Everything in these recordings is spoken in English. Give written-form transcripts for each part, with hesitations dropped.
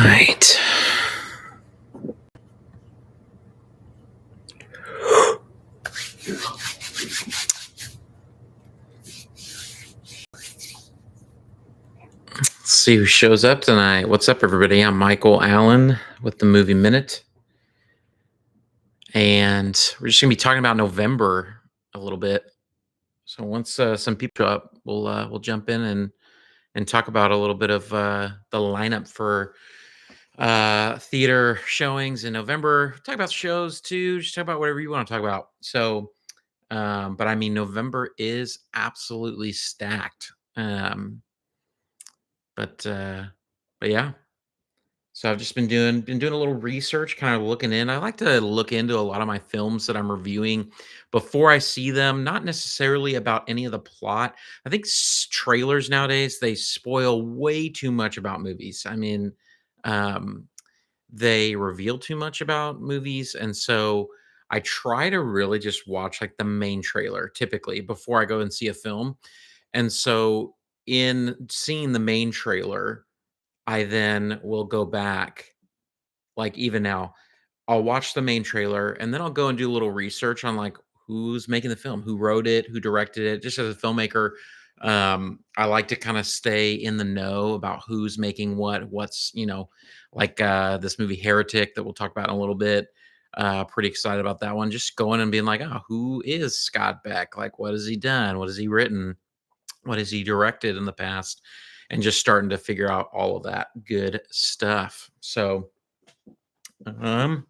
right. Let's see who shows up tonight. What's up, everybody? I'm Michael Allen with the Movie Minute, and we're just gonna be talking about November a little bit. So once some people show up, we'll jump in and talk about a little bit of the lineup for theater showings in November. Talk about shows too. Just talk about whatever you want to talk about. So, but I mean, November is absolutely stacked. But uh, but yeah. So I've just been doing a little research, kind of looking in. I like to look into a lot of my films that I'm reviewing before I see them, not necessarily about any of the plot. I think trailers nowadays they spoil way too much about movies. I mean, um, they reveal too much about movies, and so I try to really just watch like the main trailer typically before I go and see a film. And so in seeing the main trailer, I then will go back, like, even now, I'll watch the main trailer, and then I'll go and do a little research on, like, who's making the film, who wrote it, who directed it. Just as a filmmaker, I like to kinda stay in the know about who's making what's, like, this movie Heretic that we'll talk about in a little bit. Pretty excited about that one. Just going and being like, "Oh, who is Scott Beck? Like, what has he done? What has he written? What has he directed in the past?" And just starting to figure out all of that good stuff. So, um,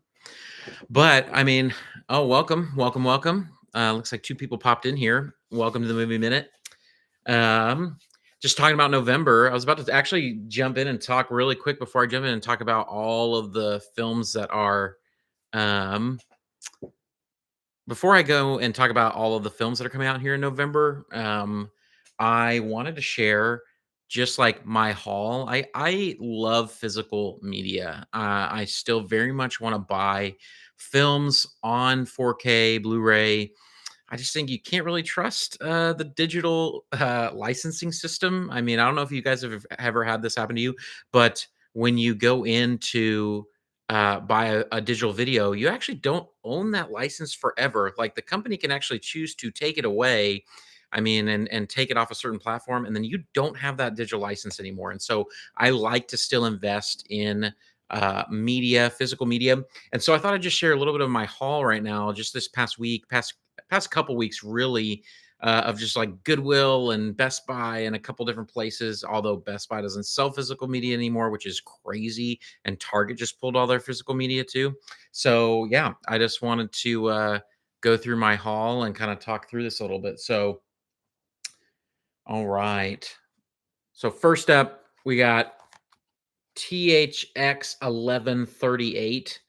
but I mean, oh, welcome, welcome, welcome. Looks like two people popped in here. Welcome to the Movie Minute. Um, just talking about November. I was about to actually jump in and talk really quick before I jump in and talk about all of the films that are um before I go and talk about all of the films that are coming out here in November. I wanted to share just like my haul. I love physical media. I still very much want to buy films on 4K Blu-ray. I just think you can't really trust the digital licensing system. I mean, I don't know if you guys have ever had this happen to you, but when you go into buy a digital video, you actually don't own that license forever. Like the company can actually choose to take it away. I mean, and take it off a certain platform, and then you don't have that digital license anymore. And so I like to still invest in media, physical media. And so I thought I'd just share a little bit of my haul right now, just this past week, past couple weeks, really, of just like Goodwill and Best Buy and a couple different places. Although Best Buy doesn't sell physical media anymore, which is crazy, and Target just pulled all their physical media too. So yeah, I just wanted to go through my haul and kind of talk through this a little bit. So all right. So first up, we got THX 1138.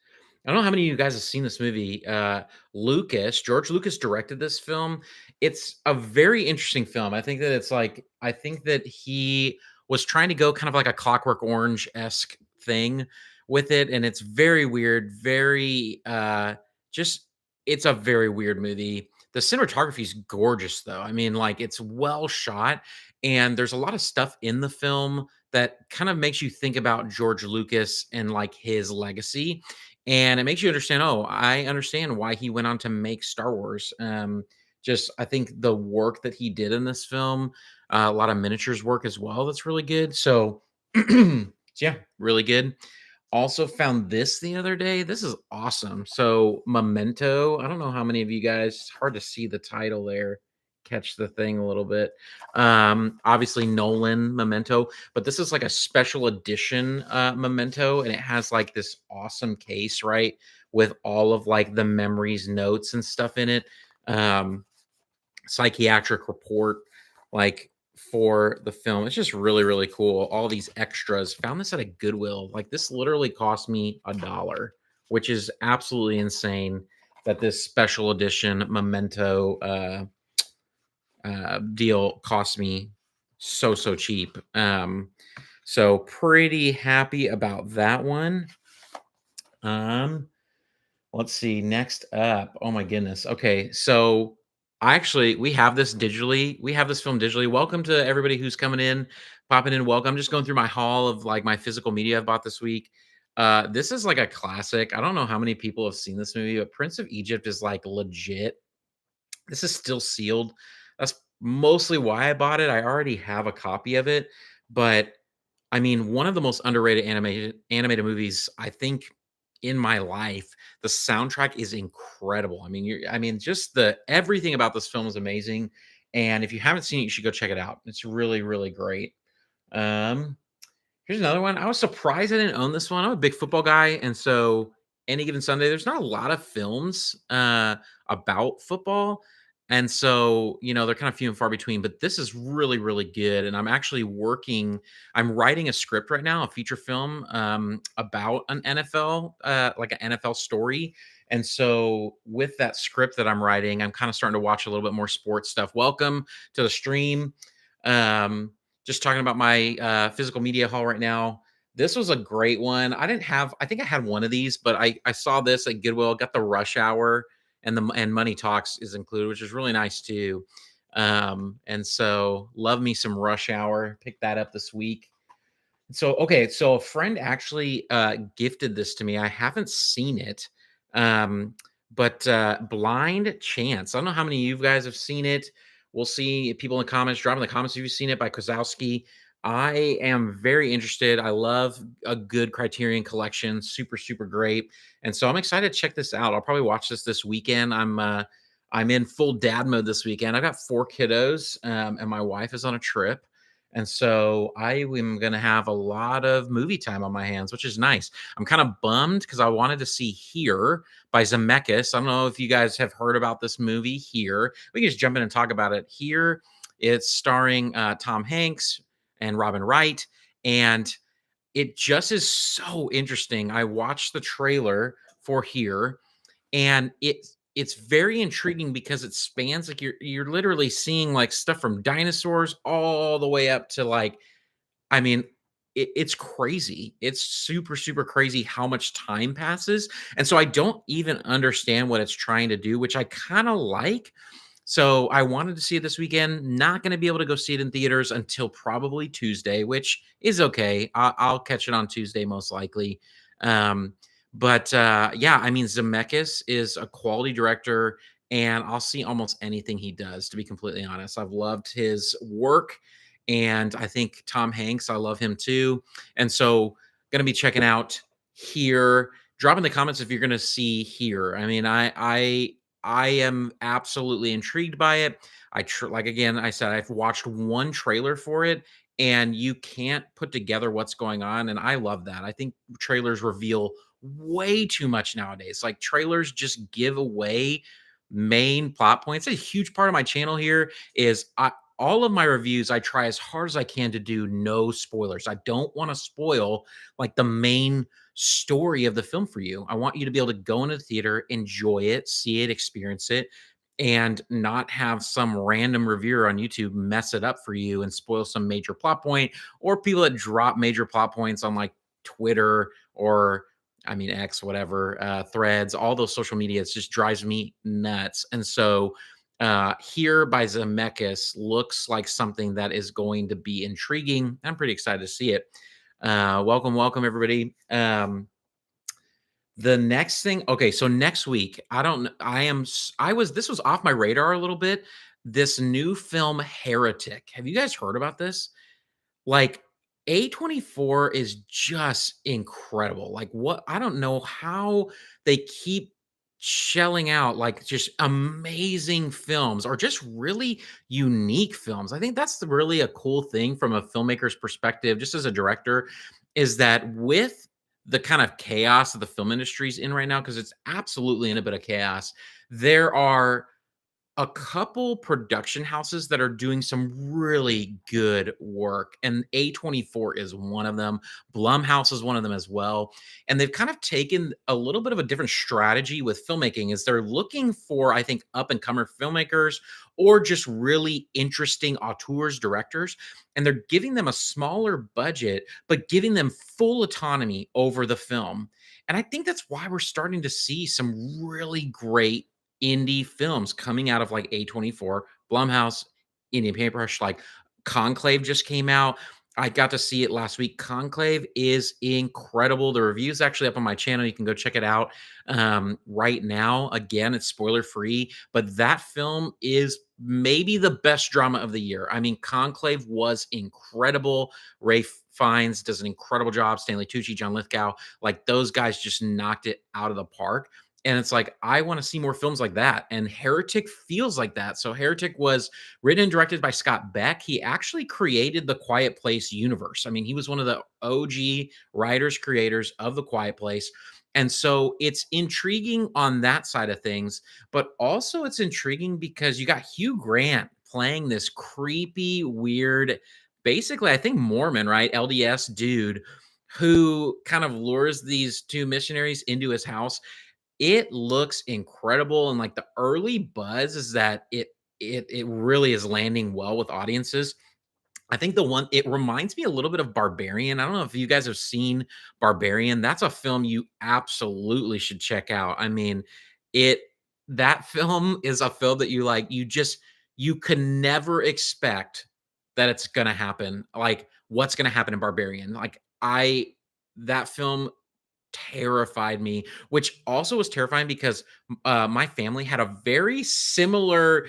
I don't know how many of you guys have seen this movie. George Lucas directed this film. It's a very interesting film. I think that he was trying to go kind of like a Clockwork Orange esque thing with it. And it's very weird, just, it's a very weird movie. The cinematography is gorgeous, though. I mean, like, it's well shot, and there's a lot of stuff in the film that kind of makes you think about George Lucas and like his legacy. And it makes you understand, oh, I understand why he went on to make Star Wars. Just, I think the work that he did in this film, a lot of miniatures work as well, that's really good. So, so yeah, really good. Also found this the other day. This is awesome. So, Memento. I don't know how many of you guys, it's hard to see the title there, catch the thing a little bit. Obviously Nolan Memento, but this is like a special edition Memento, and it has like this awesome case, right? With all of like the memories, notes, and stuff in it. Um, Psychiatric report, like, for the film. It's just really, really cool. All these extras. Found this at a Goodwill. Like, this literally cost me $1, which is absolutely insane that this special edition Memento deal cost me so cheap. So pretty happy about that one. Um, let's see. Next up. Oh my goodness. Okay, so We have this digitally. We have this film digitally. Welcome to everybody who's coming in, popping in. Welcome. I'm just going through my haul of like my physical media I've bought this week. This is like a classic. I don't know how many people have seen this movie, but Prince of Egypt is like legit. This is still sealed. That's mostly why I bought it. I already have a copy of it, but I mean, one of the most underrated animated movies I think in my life. The soundtrack is incredible. I mean, just the everything about this film is amazing. And if you haven't seen it, you should go check it out. It's really, really great. Um, Here's another one. I was surprised I didn't own this one. I'm a big football guy, and so any given Sunday, there's not a lot of films about football, and so they're kind of few and far between. But this is really, really good, and I'm actually working. I'm writing a script right now, a feature film about an NFL, like an NFL story. And so, with that script that I'm writing, I'm kind of starting to watch a little bit more sports stuff. Welcome to the stream. Um, just talking about my physical media haul right now. This was a great one. I think I had one of these, but I saw this at Goodwill, got the Rush Hour, and Money Talks is included, which is really nice too. And so love me some Rush Hour. Picked that up this week. So, okay, so a friend actually gifted this to me. I haven't seen it, um, but Blind Chance. I don't know how many of you guys have seen it. We'll see if people in the comments. Drop in the comments if you've seen it by Kozowski. I am very interested. I love a good Criterion collection. Super, super great. And so I'm excited to check this out. I'll probably watch this weekend. I'm in full dad mode this weekend. I've got 4 kiddos, and my wife is on a trip. And so I am going to have a lot of movie time on my hands, which is nice. I'm kind of bummed because I wanted to see Here by Zemeckis. I don't know if you guys have heard about this movie Here. We can just jump in and talk about it. Here, it's starring Tom Hanks and Robin Wright. And it just is so interesting. I watched the trailer for Here, and it's very intriguing because it spans like you're literally seeing like stuff from dinosaurs all the way up to like I mean, it's crazy. It's super, super crazy how much time passes. And so I don't even understand what it's trying to do, which I kind of like. So I wanted to see it this weekend. Not going to be able to go see it in theaters until probably Tuesday, which is okay. I'll catch it on Tuesday most likely. Um, but yeah, I mean, Zemeckis is a quality director, and I'll see almost anything he does. To be completely honest, I've loved his work, and I think Tom Hanks, I love him too. And so, going to be checking out Here. Drop in the comments if you're going to see Here. I mean, I am absolutely intrigued by it. Like again, I said I've watched one trailer for it, and you can't put together what's going on, and I love that. I think trailers reveal way too much nowadays. Like trailers just give away main plot points. A huge part of my channel here is all of my reviews, I try as hard as I can to do no spoilers. I don't want to spoil like the main story of the film for you. I want you to be able to go into the theater, enjoy it, see it, experience it, and not have some random reviewer on YouTube mess it up for you and spoil some major plot point, or people that drop major plot points on like Twitter or I mean X, whatever, threads, all those social media. It just drives me nuts. And so Here by Zemeckis looks like something that is going to be intriguing. I'm pretty excited to see it. Welcome, welcome, everybody. The next thing, okay, so next week, I don't, kn- I am, s- I was, this was off my radar a little bit. This new film, Heretic. Have you guys heard about this? Like, A24 is just incredible. Like, what I don't know how they keep shelling out, like, just amazing films or just really unique films. I think that's really a cool thing from a filmmaker's perspective, just as a director, is that with the kind of chaos that the film industry's in right now, because it's absolutely in a bit of chaos, there are a couple production houses that are doing some really good work, and A24 is one of them. Blumhouse is one of them as well. And they've kind of taken a little bit of a different strategy with filmmaking is they're looking for, I think, up and comer filmmakers or just really interesting auteurs, directors, and they're giving them a smaller budget, but giving them full autonomy over the film. And I think that's why we're starting to see some really great indie films coming out of like A24, Blumhouse, Indian Paintbrush, like Conclave just came out. I got to see it last week. Conclave is incredible. The review is actually up on my channel. You can go check it out right now. Again, it's spoiler free, but that film is maybe the best drama of the year. I mean, Conclave was incredible. Ray Fiennes does an incredible job. Stanley Tucci, John Lithgow, like those guys just knocked it out of the park. And it's like, I want to see more films like that. And Heretic feels like that. So, Heretic was written and directed by Scott Beck. He actually created the Quiet Place universe. I mean, he was one of the OG writers, creators of the Quiet Place. And so it's intriguing on that side of things, but also it's intriguing because you got Hugh Grant playing this creepy, weird, basically, I think Mormon, right? LDS dude who kind of lures these two missionaries into his house. It looks incredible, and, like, the early buzz is that it really is landing well with audiences. I think the one it reminds me a little bit of Barbarian. I don't know if you guys have seen Barbarian. That's a film you absolutely should check out. I mean, it that film is a film that you can never expect that it's gonna happen. Like, what's gonna happen in Barbarian? Like, I that film terrified me, which also was terrifying because my family had a very similar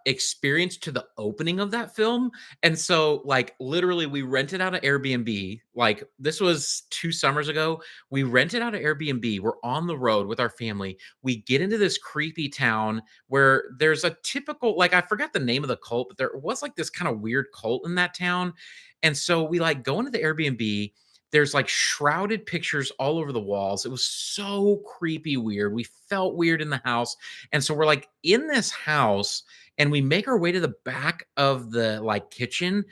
experience to the opening of that film. And so, like, literally, we rented out an Airbnb. Like, this was 2 summers ago. We rented out an Airbnb. We're on the road with our family. We get into this creepy town where there's a typical, like, I forgot the name of the cult, but there was like this kind of weird cult in that town. And so we like go into the Airbnb. There's like shrouded pictures all over the walls. It was so creepy weird. We felt weird in the house. And so we're like in this house and we make our way to the back of the like kitchen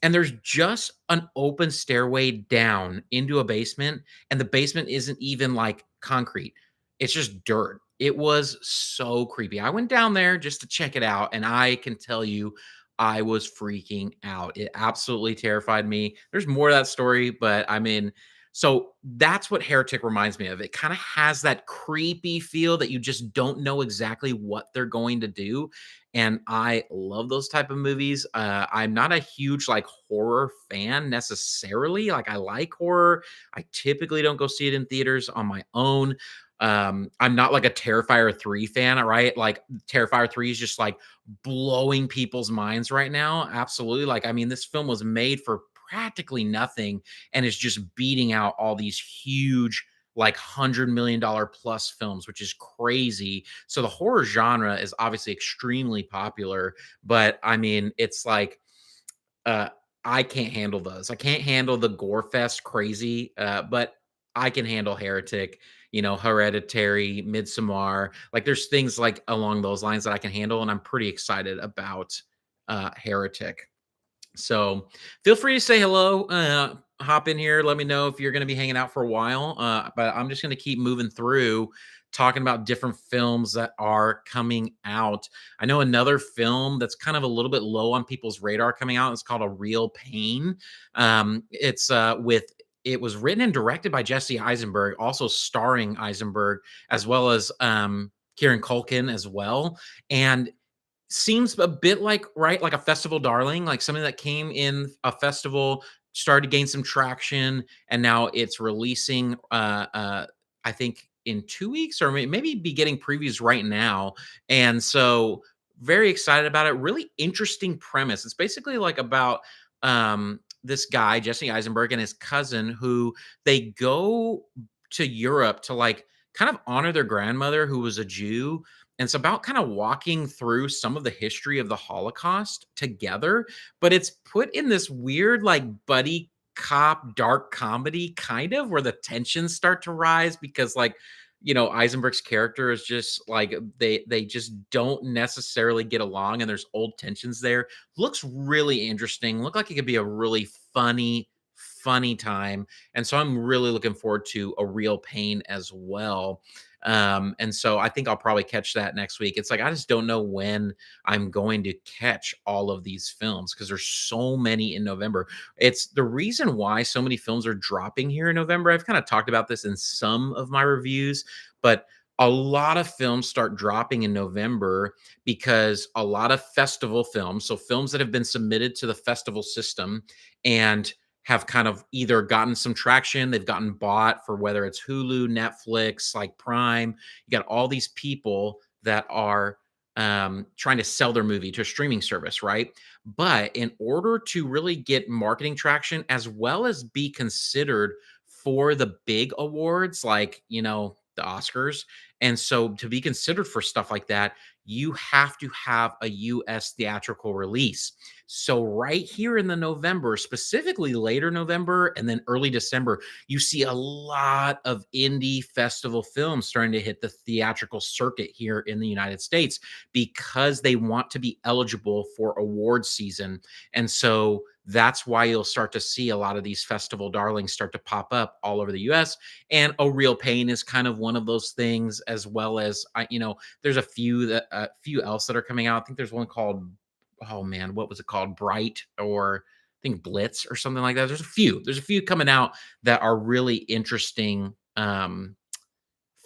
and there's just an open stairway down into a basement and the basement isn't even like concrete. It's just dirt. It was so creepy. I went down there just to check it out and I can tell you I was freaking out. It absolutely terrified me. There's more of that story, but I mean, so that's what Heretic reminds me of. It kind of has that creepy feel that you just don't know exactly what they're going to do. And I love those type of movies. I'm not a huge like horror fan necessarily. Like I like horror. I typically don't go see it in theaters on my own. I'm not like a Terrifier 3 fan, right? Like Terrifier 3 is just like blowing people's minds right now. Absolutely. Like, I mean, this film was made for practically nothing and is just beating out all these huge, like $100 million plus films, which is crazy. So the horror genre is obviously extremely popular, but I mean, it's like, uh, I can't handle those. I can't handle the gore fest crazy, but I can handle Heretic, Hereditary, Midsommar. Like there's things like along those lines that I can handle, and I'm pretty excited about Heretic. So feel free to say hello. Hop in here. Let me know if you're going to be hanging out for a while. But I'm just going to keep moving through talking about different films that are coming out. I know another film that's kind of a little bit low on people's radar coming out. It's called A Real Pain. It was written and directed by Jesse Eisenberg, also starring Eisenberg, as well as Kieran Culkin as well. And seems a bit like right, like a festival darling, like something that came in a festival, started to gain some traction, and now it's releasing, I think in 2 weeks or maybe be getting previews right now, and so very excited about it. Really interesting premise. It's basically like about, this guy, Jesse Eisenberg, and his cousin who they go to Europe to, like, kind of honor their grandmother who was a Jew, and it's about kind of walking through some of the history of the Holocaust together, but it's put in this weird, like, buddy cop dark comedy kind of where the tensions start to rise because, like, Eisenberg's character is just like they just don't necessarily get along and there's old tensions there. Looks really interesting. Look like it could be a really funny time. And so I'm really looking forward to A Real Pain as well. And so I think I'll probably catch that next week. It's like I just don't know when I'm going to catch all of these films because there's so many in November. It's the reason why so many films are dropping here in November. I've kind of talked about this in some of my reviews, but a lot of films start dropping in November because a lot of festival films, so films that have been submitted to the festival system and have kind of either gotten some traction, they've gotten bought for whether it's Hulu, Netflix, like Prime. You got all these people that are trying to sell their movie to a streaming service, right? But in order to really get marketing traction as well as be considered for the big awards, like, the Oscars, and so to be considered for stuff like that, you have to have a US theatrical release. So right here in the November, specifically later November and then early December, you see a lot of indie festival films starting to hit the theatrical circuit here in the United States because they want to be eligible for award season. And so that's why you'll start to see a lot of these festival darlings start to pop up all over the US. And A Real Pain is kind of one of those things, as well as there's a few few else that are coming out. I think there's one called, oh man, what was it called? Bright, or I think Blitz or something like that. There's a few coming out that are really interesting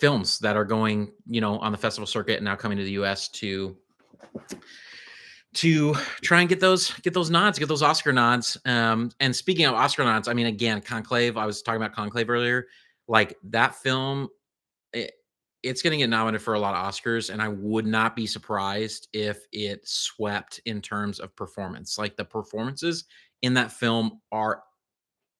films that are going, on the festival circuit and now coming to the US to try and get those nods, get those Oscar nods. And speaking of Oscar nods, I mean, again, Conclave. I was talking about Conclave earlier. Like that film, it, it's going to get nominated for a lot of Oscars, and I would not be surprised if it swept in terms of performance. Like the performances in that film are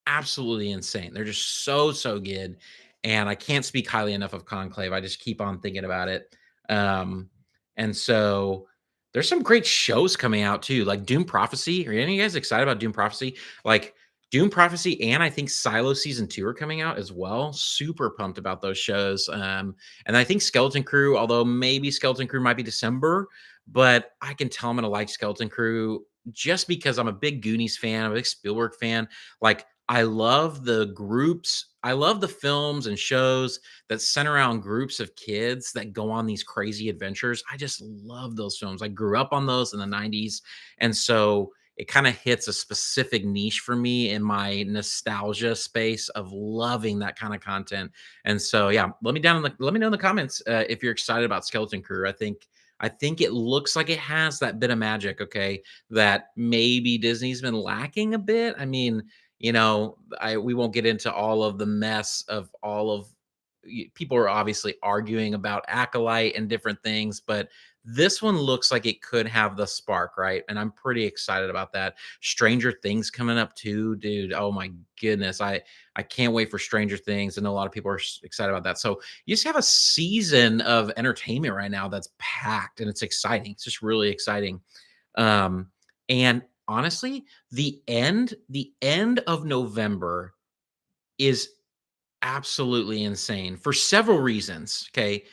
absolutely insane. They're just so good, and I can't speak highly enough of Conclave. I just keep on thinking about it. Um, and so there's some great shows coming out too, like Doom Prophecy. Are any of you guys excited about Doom Prophecy? Like Doom Prophecy, and I think Silo season 2 are coming out as well. Super pumped about those shows. And I think Skeleton Crew, although maybe Skeleton Crew might be December, but I can tell I'm gonna like Skeleton Crew just because I'm a big Goonies fan, I'm a big Spielberg fan. Like I love the groups. I love the films and shows that center around groups of kids that go on these crazy adventures. I just love those films. I grew up on those in the 90s. And so it kind of hits a specific niche for me in my nostalgia space of loving that kind of content. And so, yeah, let me know in the comments if you're excited about Skeleton Crew. I think it looks like it has that bit of magic, okay, that maybe Disney's been lacking a bit. I mean, I we won't get into all of the mess of all of people are obviously arguing about Acolyte and different things, but this one looks like it could have the spark, right? And I'm pretty excited about that. Stranger Things coming up too, dude. Oh my goodness. I can't wait for Stranger Things. I know a lot of people are excited about that. So you just have a season of entertainment right now that's packed and it's exciting. It's just really exciting. And honestly, the end of November is absolutely insane for several reasons, okay?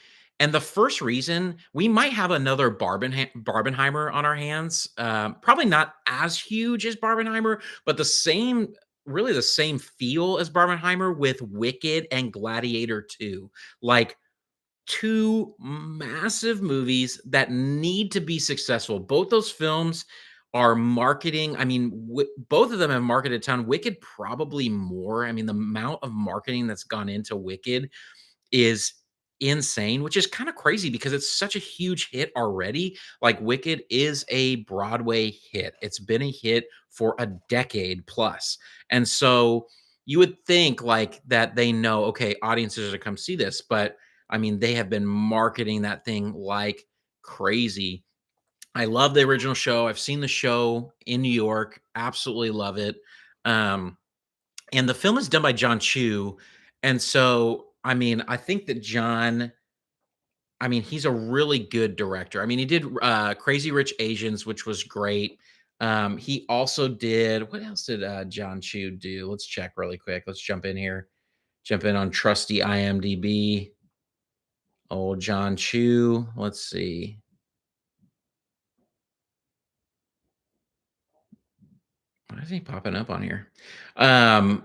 And the first reason, we might have another Barbenheimer on our hands. Probably not as huge as Barbenheimer, but really the same feel as Barbenheimer with Wicked and Gladiator 2. Like, two massive movies that need to be successful. Both those films are marketing. I mean, both of them have marketed a ton. Wicked probably more. I mean, the amount of marketing that's gone into Wicked is insane, which is kind of crazy because it's such a huge hit already. Like Wicked is a Broadway hit. It's been a hit for a decade plus. And so you would think like that they know, okay, audiences are to come see this, but I mean, they have been marketing that thing like crazy. I love the original show. I've seen the show in New York. Absolutely love it. Um, and the film is done by John Chu. And so, I mean, I think that he's a really good director. I mean, he did Crazy Rich Asians, which was great. He also did, what else did John Chu do? Let's check really quick. Let's jump in here. Jump in on trusty IMDb. Old John Chu. Let's see. Why is he popping up on here? Um,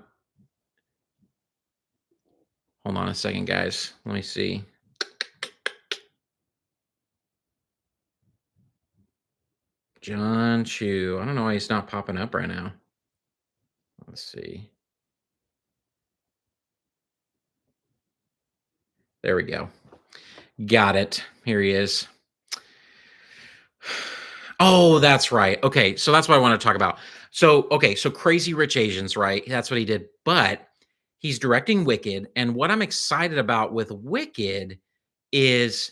Hold on a second, guys. Let me see. John Chu. I don't know why he's not popping up right now. Let's see. There we go. Got it. Here he is. Oh, that's right. Okay, so that's what I wanna talk about. So, okay, so Crazy Rich Asians, right? That's what he did, but he's directing Wicked, and what I'm excited about with Wicked is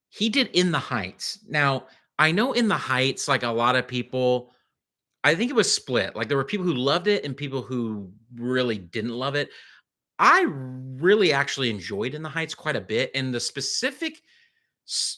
he did In the Heights. Now, I know In the Heights, like, a lot of people I think it was split, like, there were people who loved it and people who really didn't love it. I really actually enjoyed In the Heights quite a bit, and the specific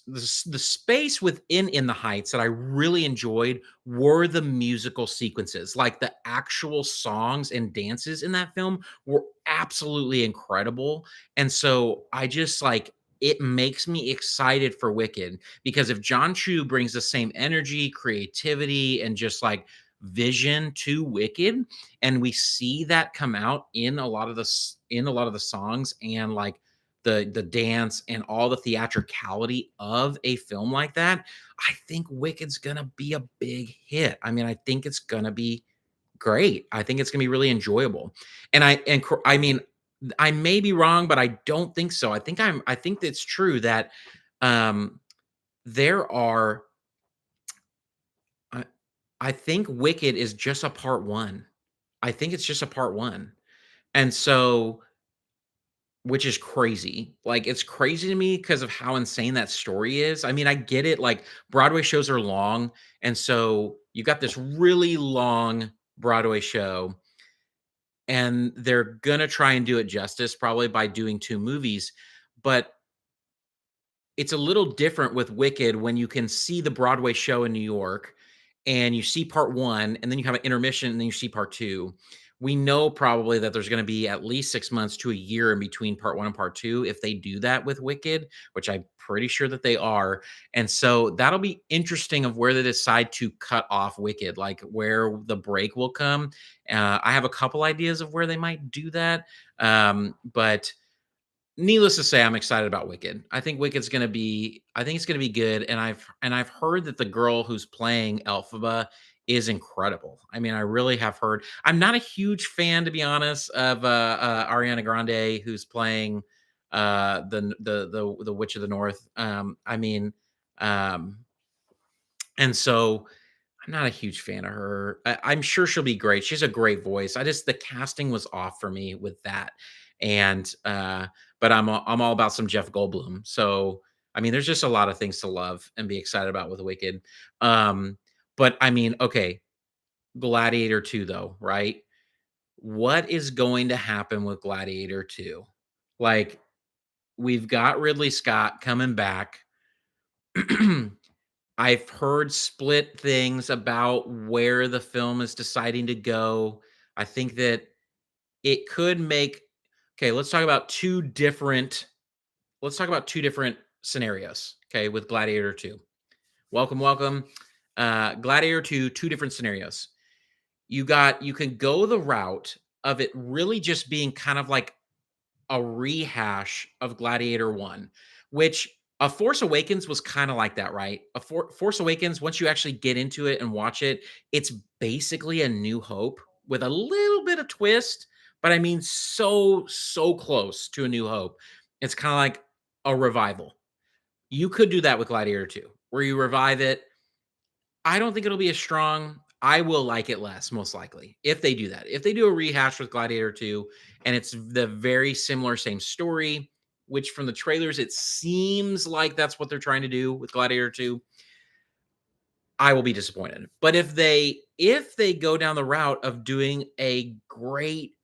the space within In the Heights that I really enjoyed were the musical sequences. Like the actual songs and dances in that film were absolutely incredible. And so I just like it makes me excited for Wicked because if John Chu brings the same energy, creativity, and just like vision to Wicked, and we see that come out in a lot of in a lot of the songs and like the dance and all the theatricality of a film like that, I think Wicked's gonna be a big hit. I mean, I think it's gonna be great. I think it's gonna be really enjoyable. I mean, I may be wrong, but I don't think so. I think it's true that um there are I, I think Wicked is just a part one. I think it's just a part one. And so which is crazy. Like, it's crazy to me because of how insane that story is. I mean, I get it, like, Broadway shows are long, and so you got this really long Broadway show, and they're gonna try and do it justice probably by doing 2 movies, but it's a little different with Wicked when you can see the Broadway show in New York and you see part 1 and then you have an intermission and then you see part 2. We know probably that there's gonna be at least 6 months to a year in between part 1 and part 2 if they do that with Wicked, which I'm pretty sure that they are, and so that'll be interesting of where they decide to cut off Wicked, like where the break will come. I have a couple ideas of where they might do that, but needless to say, I'm excited about Wicked. I think it's gonna be good, and I've heard that the girl who's playing Elphaba is incredible. I mean, I really have heard. I'm not a huge fan, to be honest, of Ariana Grande, who's playing the Witch of the North. Um, and so I'm not a huge fan of her. I'm sure she'll be great. She has a great voice. I just the casting was off for me with that, and but I'm all about some Jeff Goldblum. So I mean, there's just a lot of things to love and be excited about with Wicked. Um, but I mean, okay, Gladiator 2 though, right? What is going to happen with Gladiator 2? Like we've got Ridley Scott coming back. I've heard split things about where the film is deciding to go. I think that it could make okay, let's talk about 2 different scenarios, okay, with Gladiator 2. Welcome, welcome. Gladiator 2, 2 different scenarios. You can go the route of it really just being kind of like a rehash of Gladiator 1, which A Force Awakens was kinda like that, right? Force Awakens, once you actually get into it and watch it, it's basically A New Hope with a little bit of twist, but I mean so close to A New Hope. It's kinda like a revival. You could do that with Gladiator 2, where you revive it. I don't think it'll be as strong. I will like it less, most likely, if they do that. If they do a rehash with Gladiator 2 and it's the very similar same story, which from the trailers, it seems like that's what they're trying to do with Gladiator 2, I will be disappointed. But if they go down the route of doing a great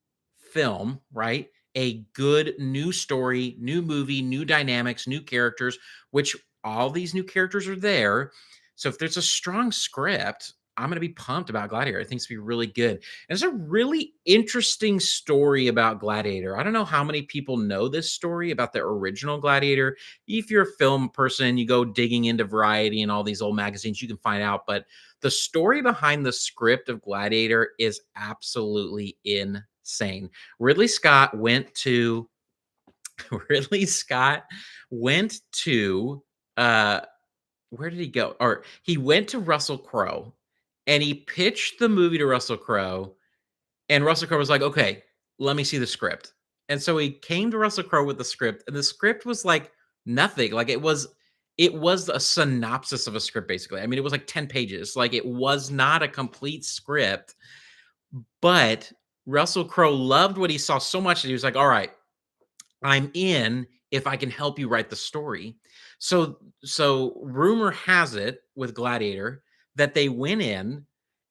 film, right? A good new story, new movie, new dynamics, new characters, which all these new characters are there. So if there's a strong script, I'm going to be pumped about Gladiator. I think it's going to be really good. And it's a really interesting story about Gladiator. I don't know how many people know this story about the original Gladiator. If you're a film person, you go digging into Variety and all these old magazines, you can find out. But the story behind the script of Gladiator is absolutely insane. Ridley Scott went to Ridley Scott went to uh where did he go? Or he went to Russell Crowe and he pitched the movie to Russell Crowe and Russell Crowe was like, "Okay, let me see the script." And so he came to Russell Crowe with the script, and the script was like nothing. Like it was a synopsis of a script basically. I mean, it was like 10 pages. Like it was not a complete script, but Russell Crowe loved what he saw so much that he was like, "All right, I'm in if I can help you write the story." So rumor has it with Gladiator that they went in,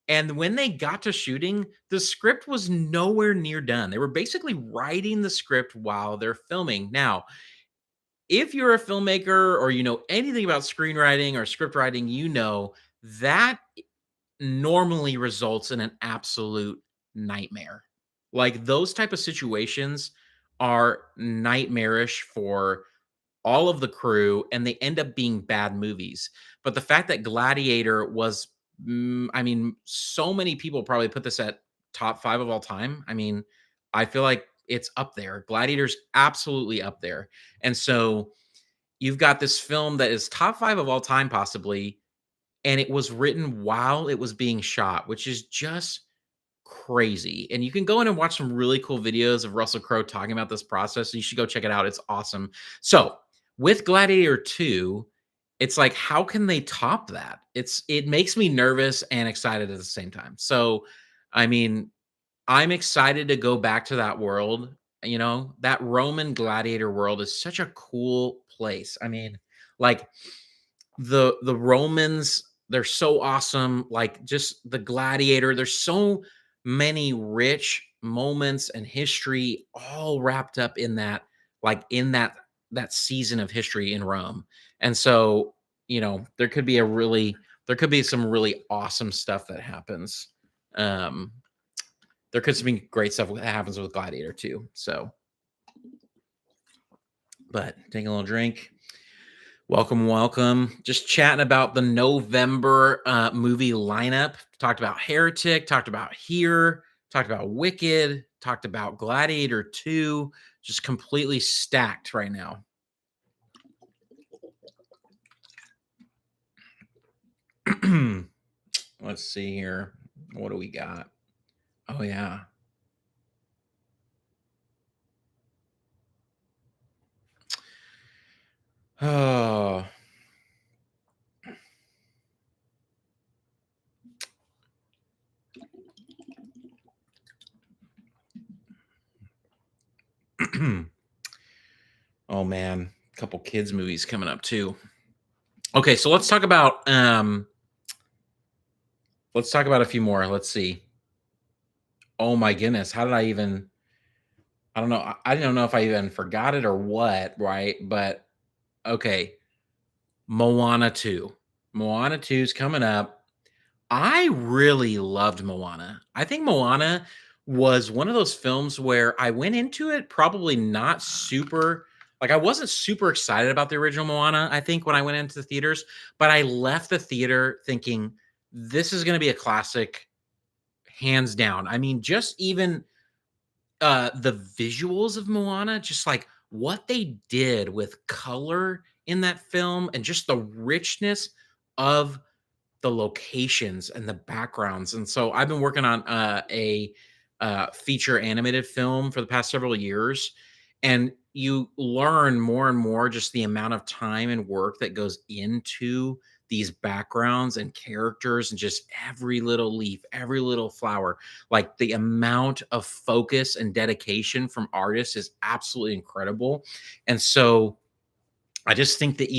and when they got to shooting, the script was nowhere near done. They were basically writing the script while they're filming. Now, if you're a filmmaker or you know anything about screenwriting or script writing, you know that normally results in an absolute nightmare. Like those type of situations are nightmarish for all of the crew and they end up being bad movies. But the fact that Gladiator was I mean, so many people probably put this at top 5 of all time. I mean, I feel like it's up there. Gladiator's absolutely up there. And so you've got this film that is top 5 of all time possibly, and it was written while it was being shot, which is just crazy. And you can go in and watch some really cool videos of Russell Crowe talking about this process. You should go check it out. It's awesome. So, with Gladiator 2, it's like how can they top that? It makes me nervous and excited at the same time. So, I mean, I'm excited to go back to that world. You know, that Roman gladiator world is such a cool place. I mean, like the Romans, they're so awesome. Like just the gladiator, there's so many rich moments and history all wrapped up in that, like in that season of history in Rome. And so, you know, there could be some really awesome stuff that happens. Um, there could be great stuff that happens with Gladiator too. So, but take a little drink. Welcome, welcome. Just chatting about the November movie lineup. Talked about Heretic, talked about Here, talked about Wicked, talked about Gladiator 2. Just completely stacked right now. Let's see here. What do we got? Oh, yeah. Oh, oh man. A couple kids movies coming up too. Okay, so let's talk about a few more. Let's see. Oh my goodness, how did I even I don't know. I don't know if I even forgot it or what, right? But okay, Moana 2. Moana 2 is coming up. I really loved Moana. I think Moana was one of those films where I went into it probably not super like I wasn't super excited about the original Moana, I think when I went into the theaters, but I left the theater thinking this is going to be a classic hands down. I mean, just even the visuals of Moana, just like what they did with color in that film and just the richness of the locations and the backgrounds. And so I've been working on a feature animated film for the past several years, and you learn more and more just the amount of time and work that goes into these backgrounds and characters and just every little leaf, every little flower. Like the amount of focus and dedication from artists is absolutely incredible. And so I just think that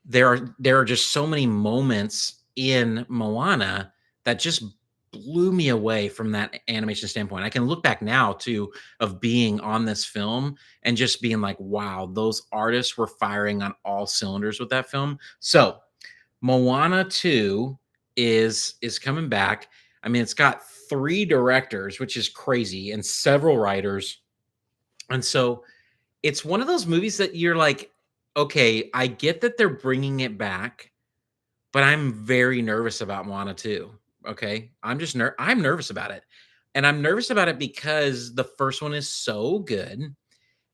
there are just so many moments in Moana that just blew me away from that animation standpoint. I can look back now too of being on this film and just being like, wow, those artists were firing on all cylinders with that film. So Moana 2 is coming back. I mean, it's got 3 directors, which is crazy, and several writers. And so it's one of those movies that you're like, okay, I get that they're bringing it back, but I'm very nervous about Moana 2. Okay. I'm nervous about it. And I'm nervous about it because the first one is so good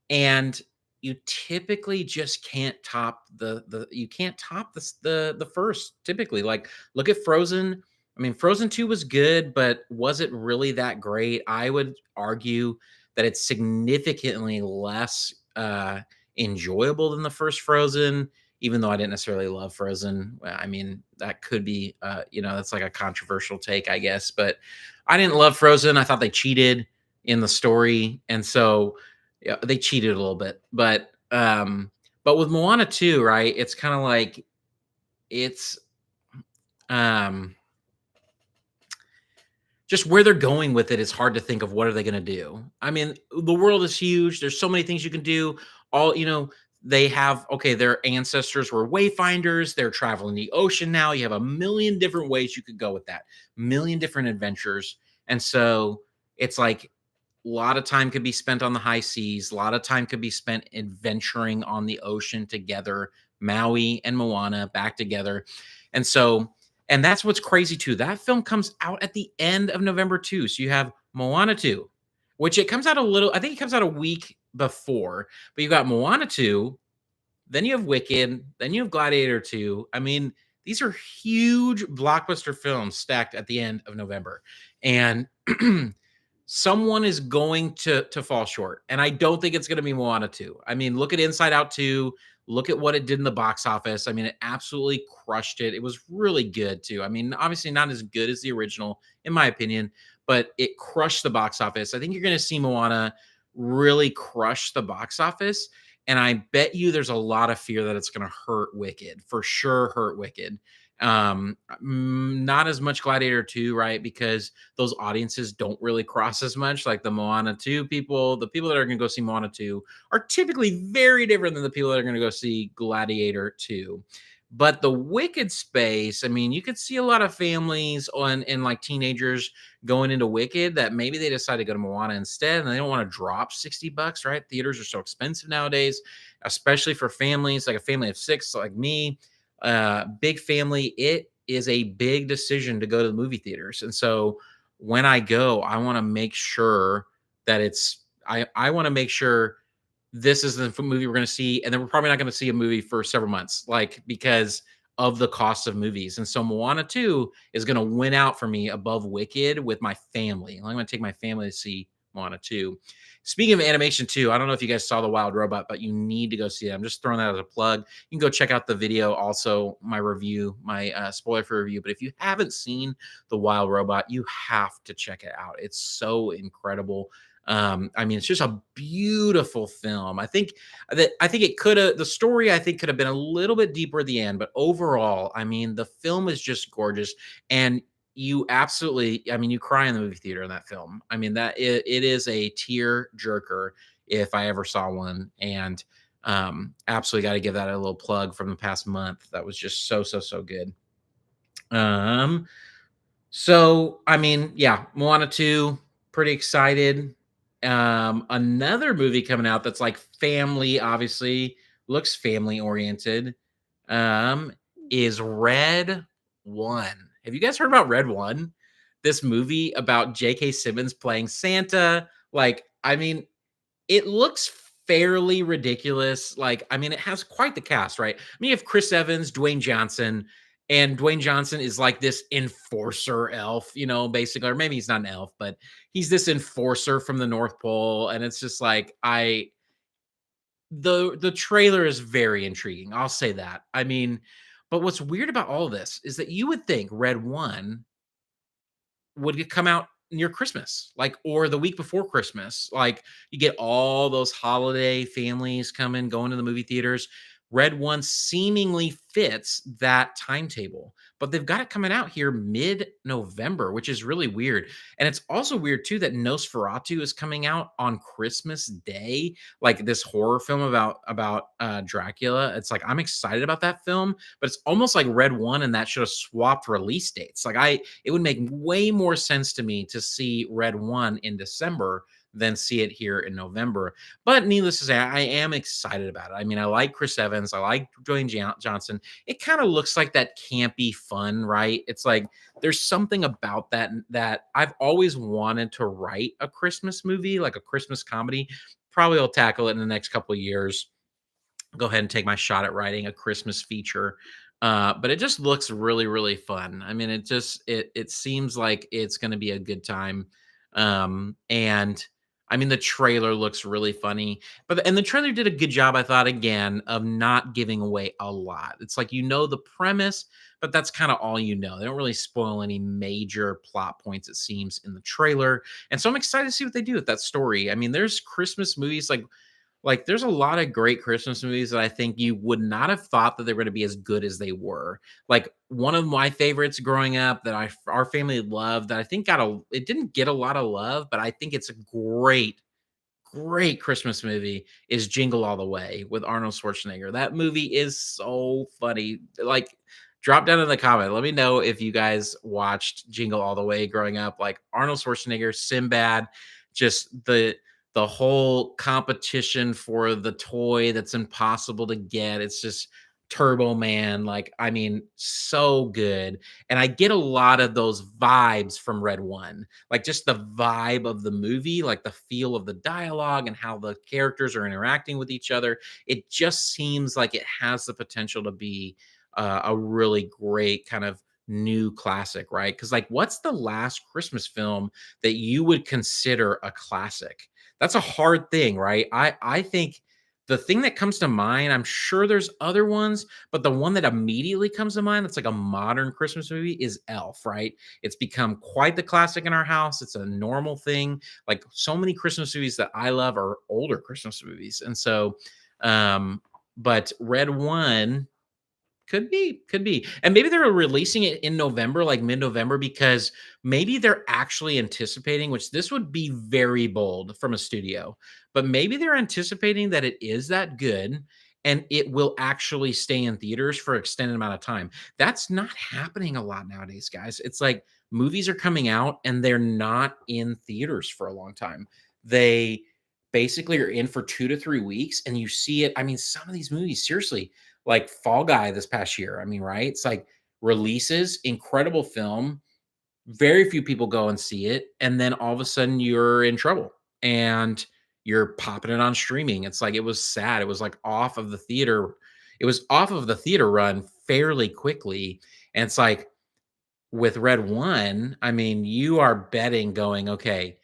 and you typically just can't top the you can't top the first typically. Like look at Frozen. I mean, Frozen 2 was good, but was it really that great? I would argue that it's significantly less enjoyable than the first Frozen, even though I didn't necessarily love Frozen. I mean, that could be, that's like a controversial take, I guess. But I didn't love Frozen. I thought they cheated in the story, and so yeah, they cheated a little bit. But with Moana 2, right? It's kind of like it's um just where they're going with it is hard to think of what are they going to do. I mean, the world is huge. There's so many things you can do. All, they have, okay, their ancestors were wayfinders. They're traveling the ocean now. You have a million different ways you could go with that, million different adventures. And so it's like a lot of time could be spent on the high seas. A lot of time could be spent adventuring on the ocean together. Maui and Moana back together. And so, and that's what's crazy too. That film comes out at the end of November too. So you have Moana 2, which it comes out a little, I think it comes out a week before, but you got Moana 2, then you have Wicked, then you have Gladiator 2. I mean, these are huge blockbuster films stacked at the end of November. And someone is going to fall short. And I don't think it's going to be Moana 2. I mean, look at Inside Out 2. Look at what it did in the box office. I mean, it absolutely crushed it. It was really good too. I mean, obviously not as good as the original, in my opinion, but it crushed the box office. I think you're going to see Moana really crush the box office. And I bet you there's a lot of fear that it's going to hurt Wicked, for sure, hurt Wicked. Not as much Gladiator 2, right? Because those audiences don't really cross as much. Like the Moana 2 people, the people that are going to go see Moana 2 are typically very different than the people that are going to go see Gladiator 2. But the Wicked space, I mean, you could see a lot of families on and like teenagers going into Wicked that maybe they decide to go to Moana instead and they don't want to drop $60, right? Theaters are so expensive nowadays, especially for families, like a family of six, like me, big family. It is a big decision to go to the movie theaters. And so when I go, I want to make sure that I want to make sure this is the movie we're going to see, and then we're probably not going to see a movie for several months, like because of the cost of movies. And so Moana 2 is going to win out for me above Wicked with my family. I'm going to take my family to see Moana 2. Speaking of animation too, I don't know if you guys saw The Wild Robot, but you need to go see it. I'm just throwing that as a plug. You can go check out the video, also my review, my spoiler for review. But if you haven't seen The Wild Robot, you have to check it out. It's so incredible. I mean, it's just a beautiful film. I think it could have the story I think could have been a little bit deeper at the end, but overall, I mean, the film is just gorgeous. And you absolutely, I mean, you cry in the movie theater in that film. I mean, it is a tear jerker if I ever saw one. And absolutely got to give that a little plug from the past month. That was just so, so, so good. Um, so, I mean, yeah, Moana 2, pretty excited. Another movie coming out that's like family, obviously, looks family oriented, um, is Red One. Have you guys heard about Red One? This movie about J.K. Simmons playing Santa. Like, I mean, it looks fairly ridiculous. Like, I mean, it has quite the cast, right? I mean, you have Chris Evans, Dwayne Johnson, and Dwayne Johnson is like this enforcer elf, basically, or maybe he's not an elf, but he's this enforcer from the North Pole. And it's just like, the trailer is very intriguing. I'll say that. I mean, but what's weird about all this is that you would think Red One would come out near Christmas, like, or the week before Christmas. Like, you get all those holiday families coming, going to the movie theaters. Red One seemingly fits that timetable, but they've got it coming out here mid-November, which is really weird. And it's also weird too that Nosferatu is coming out on Christmas Day, like this horror film about Dracula. It's like I'm excited about that film, but it's almost like Red One and that should have swapped release dates. It would make way more sense to me to see Red One in December than see it here in November. But needless to say, I am excited about it. I mean, I like Chris Evans, I like Dwayne Johnson. It kind of looks like that campy fun, right? It's like there's something about that I've always wanted to write a Christmas movie, like a Christmas comedy. Probably will tackle it in the next couple of years. Go ahead and take my shot at writing a Christmas feature. But it just looks really, really fun. I mean, it seems like it's going to be a good time. And I mean, the trailer looks really funny, and the trailer did a good job, I thought, again, of not giving away a lot. It's like you know the premise, but that's kind of all you know. They don't really spoil any major plot points, it seems, in the trailer. And so I'm excited to see what they do with that story. I mean, there's Christmas movies there's a lot of great Christmas movies that I think you would not have thought that they were gonna be as good as they were. Like, one of my favorites growing up that our family loved that I think it didn't get a lot of love, but I think it's a great Christmas movie is Jingle All the Way with Arnold Schwarzenegger. That movie is so funny. Like, drop down in the comment. Let me know if you guys watched Jingle All the Way growing up. Like Arnold Schwarzenegger, Sinbad, just the whole competition for the toy that's impossible to get. It's just Turbo Man. Like, I mean, so good. And I get a lot of those vibes from Red One, like just the vibe of the movie, like the feel of the dialogue and how the characters are interacting with each other. It just seems like it has the potential to be a really great kind of new classic, right? Because like, what's the last Christmas film that you would consider a classic? That's a hard thing, right? I think the thing that comes to mind, I'm sure there's other ones, but the one that immediately comes to mind that's like a modern Christmas movie is Elf, right? It's become quite the classic in our house. It's a normal thing. Like so many Christmas movies that I love are older Christmas movies. And so, but Red One could be. And maybe they're releasing it in November, like mid-November, because maybe they're actually anticipating, which this would be very bold from a studio, but maybe they're anticipating that it is that good and it will actually stay in theaters for extended amount of time. That's not happening a lot nowadays, guys. It's like movies are coming out and they're not in theaters for a long time. They basically are in for 2 to 3 weeks and you see it. I mean, some of these movies, seriously, like Fall Guy this past year. I mean, right? It's like releases, incredible film, very few people go and see it, and then all of a sudden you're in trouble and you're popping it on streaming. It's like it was sad. It was like off of the theater. It was off of the theater run fairly quickly. And it's like with Red One, I mean, you are betting going, okay,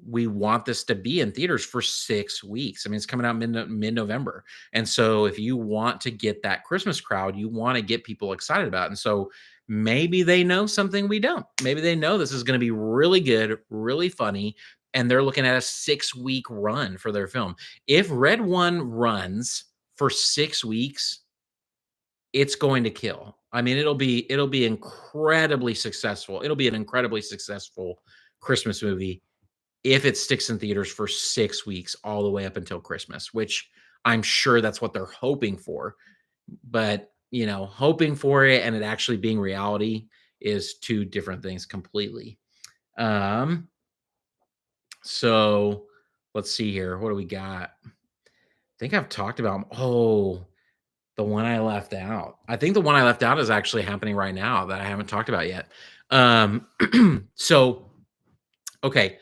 we want this to be in theaters for 6 weeks. I mean, it's coming out mid-November. And so if you want to get that Christmas crowd, you want to get people excited about it. And so maybe they know something we don't. Maybe they know this is going to be really good, really funny, and they're looking at a 6-week run for their film. If Red One runs for 6 weeks, it's going to kill. I mean, it'll be incredibly successful. It'll be an incredibly successful Christmas movie if it sticks in theaters for 6 weeks all the way up until Christmas, which I'm sure that's what they're hoping for. But, hoping for it and it actually being reality is 2 different things completely. Um, so let's see here. What do we got? I think I've talked about the one I left out. I think the one I left out is actually happening right now that I haven't talked about yet. Um, so okay,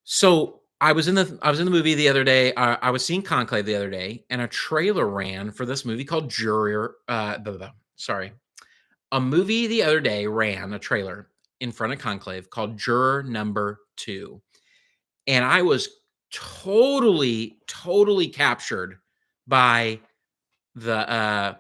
so I was in the movie the other day. I was seeing Conclave the other day, and a trailer ran for this movie called Juror. Sorry, a movie the other day ran a trailer in front of Conclave called Juror Number Two, and I was totally captured by the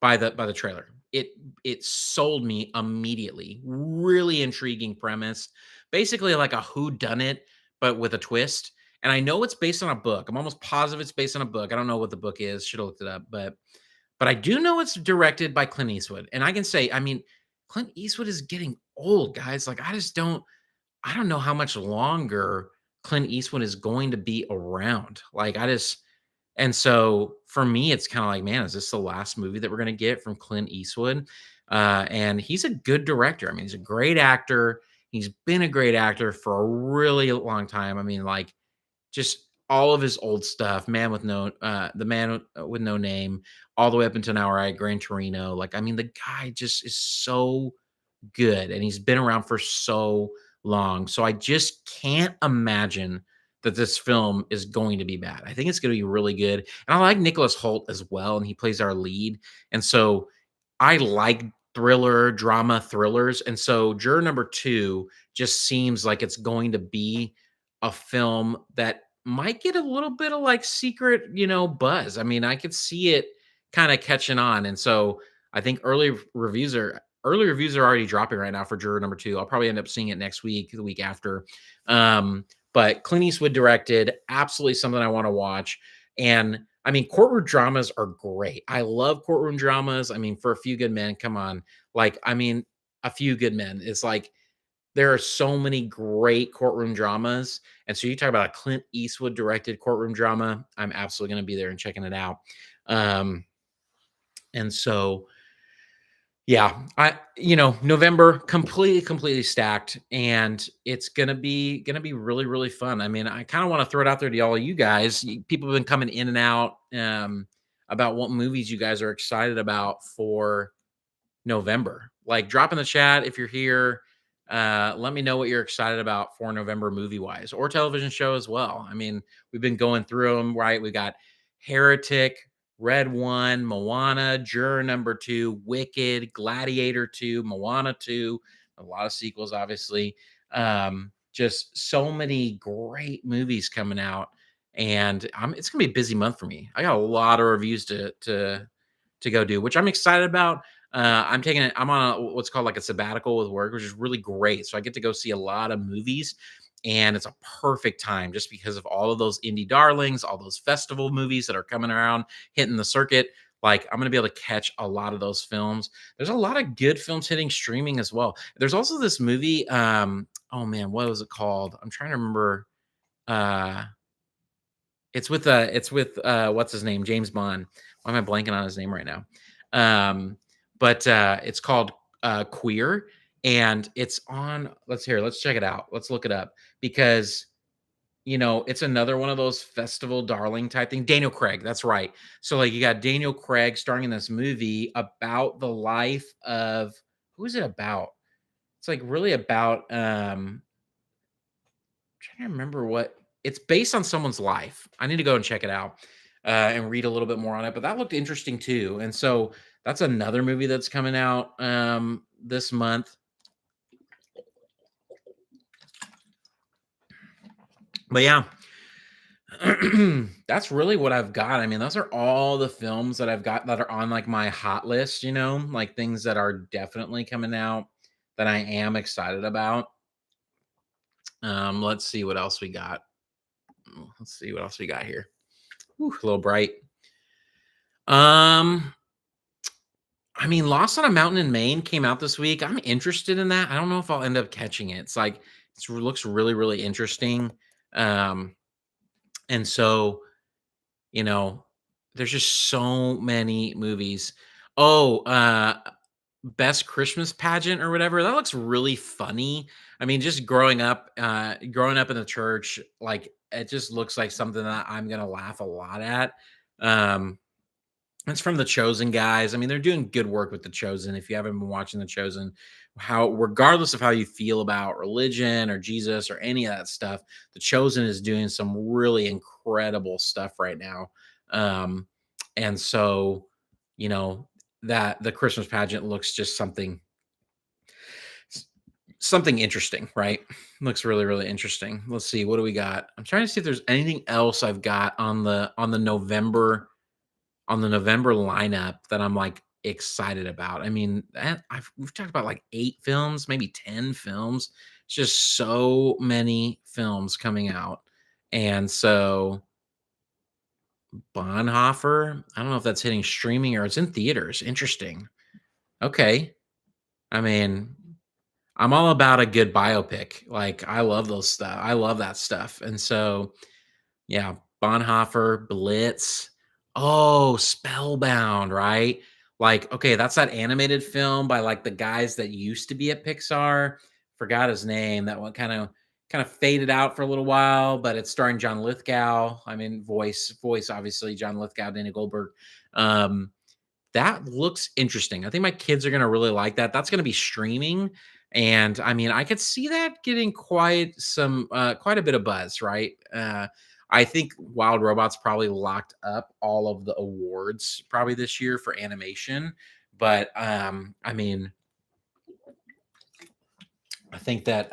by the trailer. It sold me immediately. Really intriguing premise. Basically like a who done it but with a twist. And I know it's based on a book. I'm almost positive it's based on a book. I don't know what the book is. Should have looked it up, but I do know it's directed by Clint Eastwood. And I can say, I mean, Clint Eastwood is getting old, guys. Like I don't know how much longer Clint Eastwood is going to be around. And so for me, it's kind of like, man, is this the last movie that we're going to get from Clint Eastwood? And he's a good director. I mean, he's a great actor. He's been a great actor for a really long time. I mean, like just all of his old stuff, The Man with No Name, all the way up until now, right? Gran Torino. Like, I mean, the guy just is so good and he's been around for so long. So I just can't imagine that this film is going to be bad. I think it's going to be really good. And I like Nicholas Holt as well, and he plays our lead. And so I like drama thrillers. And so Juror Number Two just seems like it's going to be a film that might get a little bit of like secret, buzz. I mean, I could see it kind of catching on. And so I think early reviews are already dropping right now for Juror number 2. I'll probably end up seeing it next week, the week after. But Clint Eastwood directed, absolutely something I want to watch. And I mean, courtroom dramas are great. I love courtroom dramas. I mean, for A Few Good Men, come on. Like, I mean, A Few Good Men is like there are so many great courtroom dramas, and so you talk about a Clint Eastwood directed courtroom drama, I'm absolutely gonna be there and checking it out. Um, and so, yeah, November completely stacked, and it's gonna be really, really fun. I mean, I kinda wanna throw it out there to all of you guys. People have been coming in and out, about what movies you guys are excited about for November. Like, drop in the chat if you're here. Let me know what you're excited about for November movie wise or television show as well. I mean, we've been going through them, right? We got Heretic, Red One, Moana, Juror number 2, Wicked, Gladiator 2, Moana 2, a lot of sequels, obviously. Just so many great movies coming out. And it's gonna be a busy month for me. I got a lot of reviews to go do, which I'm excited about. I'm on what's called like a sabbatical with work, which is really great. So I get to go see a lot of movies, and it's a perfect time just because of all of those indie darlings, all those festival movies that are coming around, hitting the circuit. Like, I'm gonna be able to catch a lot of those films. There's a lot of good films hitting streaming as well. There's also this movie. Oh man, what was it called? I'm trying to remember. Uh, it's with what's his name? James Bond. Why am I blanking on his name right now? But it's called Queer, and it's on let's check it out. Let's look it up because it's another one of those festival darling type thing. Daniel Craig, that's right. So like you got Daniel Craig starring in this movie about the life of who is it about? It's like really about trying to remember what it's based on someone's life. I need to go and check it out and read a little bit more on it. But that looked interesting too. And so that's another movie that's coming out this month. But yeah, that's really what I've got. I mean, those are all the films that I've got that are on like my hot list. Like things that are definitely coming out that I am excited about. Let's see what else we got. Let's see what else we got here. Whew, a little bright. Um, I mean, Lost on a Mountain in Maine came out this week. I'm interested in that. I don't know if I'll end up catching it. It's like looks really, really interesting. Um, and so, you know, there's just so many movies. Oh, Best Christmas Pageant or whatever. That looks really funny. I mean, just growing up in the church, like it just looks like something that I'm gonna laugh a lot at. Um, It's from The Chosen guys. I mean, they're doing good work with The Chosen. If you haven't been watching The Chosen, how regardless of how you feel about religion or Jesus or any of that stuff, The Chosen is doing some really incredible stuff right now. Um, and so, you know, that the Christmas pageant looks just something interesting, right? Looks really, really interesting. Let's see, what do we got? I'm trying to see if there's anything else I've got on the November lineup that I'm like excited about. I mean, we've talked about like 8 films, maybe 10 films. It's just so many films coming out. And so Bonhoeffer, I don't know if that's hitting streaming or it's in theaters. Interesting. Okay. I mean, I'm all about a good biopic. Like I love those stuff. I love that stuff. And so yeah, Bonhoeffer, Blitz. Oh, Spellbound, right? Like, okay, that's that animated film by like the guys that used to be at Pixar. Forgot his name. That one kind of faded out for a little while, but it's starring John Lithgow. I mean, voice, obviously, John Lithgow, Danny Goldberg. Um, that looks interesting. I think my kids are gonna really like that. That's gonna be streaming, and I mean, I could see that getting quite a bit of buzz, right? I think Wild Robots probably locked up all of the awards probably this year for animation, but I mean, I think that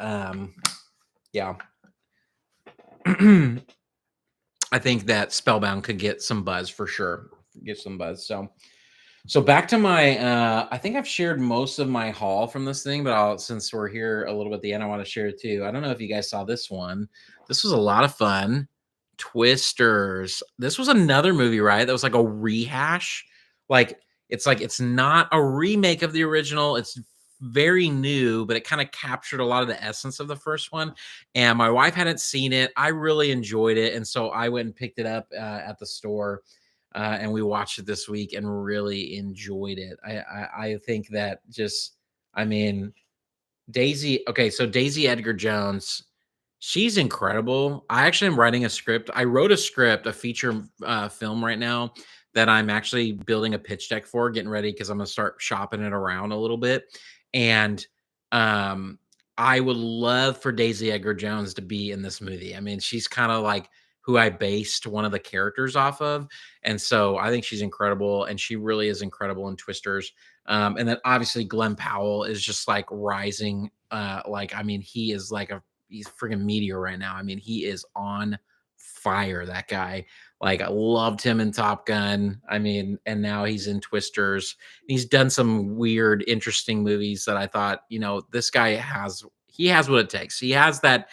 yeah, I think that Spellbound could get some buzz for sure. Get some buzz. So back to my I think I've shared most of my haul from this thing, but I'll since we're here a little bit at the end, I want to share it too. I don't know if you guys saw this one. This was a lot of fun. Twisters. This was another movie, right? That was like a rehash. Like it's not a remake of the original. It's very new, but it kind of captured a lot of the essence of the first one. And my wife hadn't seen it. I really enjoyed it, and so I went and picked it up at the store, and we watched it this week and really enjoyed it. I think that just, I mean, Daisy. Okay, so Daisy Edgar Jones, she's incredible. I actually am writing a script. I wrote a script, a feature film right now that I'm actually building a pitch deck for, getting ready because I'm gonna start shopping it around a little bit. And um, I would love for Daisy Edgar Jones to be in this movie. I mean, she's kind of like who I based one of the characters off of. And so I think she's incredible, and she really is incredible in Twisters. And then obviously Glenn Powell is just like rising. Like, I mean, he is like he's freaking meteor right now. I mean, he is on fire, that guy. Like, I loved him in Top Gun. I mean, and now he's in Twisters. He's done some weird, interesting movies that I thought, this guy he has what it takes. He has that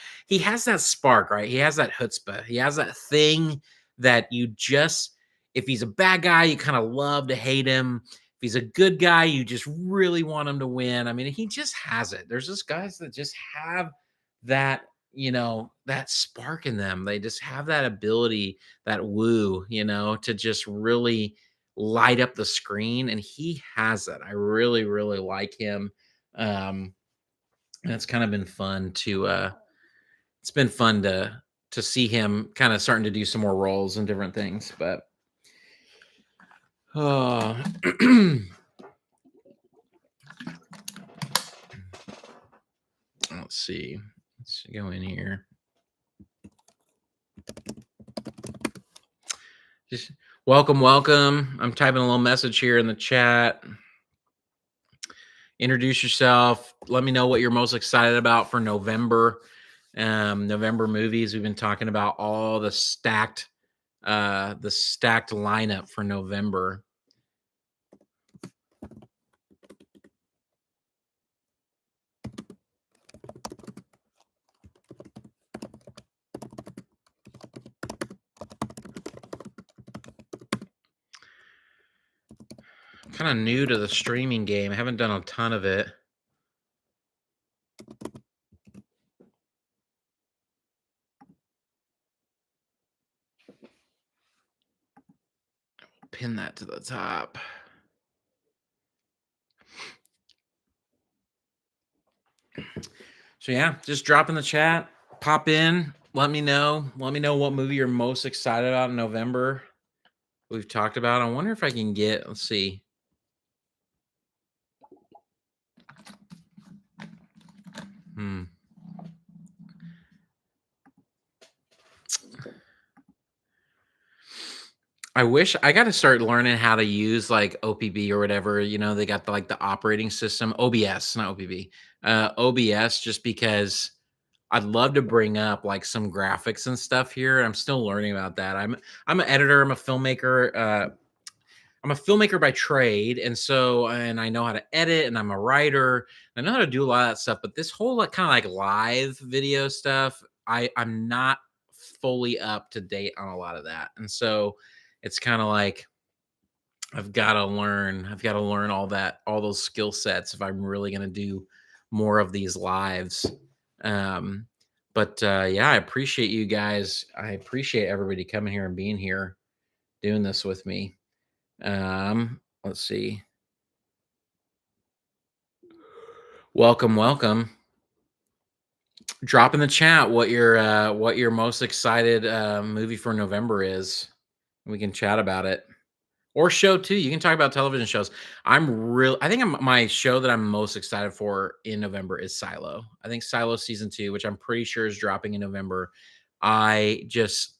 spark, right? He has that chutzpah. He has that thing that you just, if he's a bad guy, you kind of love to hate him. If he's a good guy, you just really want him to win. I mean, he just has it. There's just guys that just have that, that spark in them. They just have that ability, that woo, to just really light up the screen. And he has that. I really, really like him. Um, and it's kind of been fun it's been fun to see him kind of starting to do some more roles and different things. But oh, let's see. Let's go in here. Just welcome, welcome. I'm typing a little message here in the chat. Introduce yourself. Let me know what you're most excited about for November. November movies. We've been talking about all the stacked lineup for November. Kind of new to the streaming game. I haven't done a ton of it. Pin that to the top. So yeah, just drop in the chat, pop in, let me know. Let me know what movie you're most excited about in November. We've talked about. I wonder if I can get, let's see. Hmm. I wish I got to start learning how to use like OPB or whatever. They got the operating system, OBS, not OPB, OBS, just because I'd love to bring up like some graphics and stuff here. I'm still learning about that. I'm an editor. I'm a filmmaker. I'm a filmmaker by trade, and I know how to edit, and I'm a writer. I know how to do a lot of that stuff. But this whole like kind of like live video stuff, I'm not fully up to date on a lot of that, and so it's kind of like I've got to learn. I've got to learn all those skill sets if I'm really going to do more of these lives. Um, but yeah, I appreciate you guys. I appreciate everybody coming here and being here, doing this with me. Let's see. Welcome, welcome. Drop in the chat what your most excited movie for November is. We can chat about it. Or show too. You can talk about television shows. I think my show that I'm most excited for in November is Silo. I think Silo season 2, which I'm pretty sure is dropping in November. I just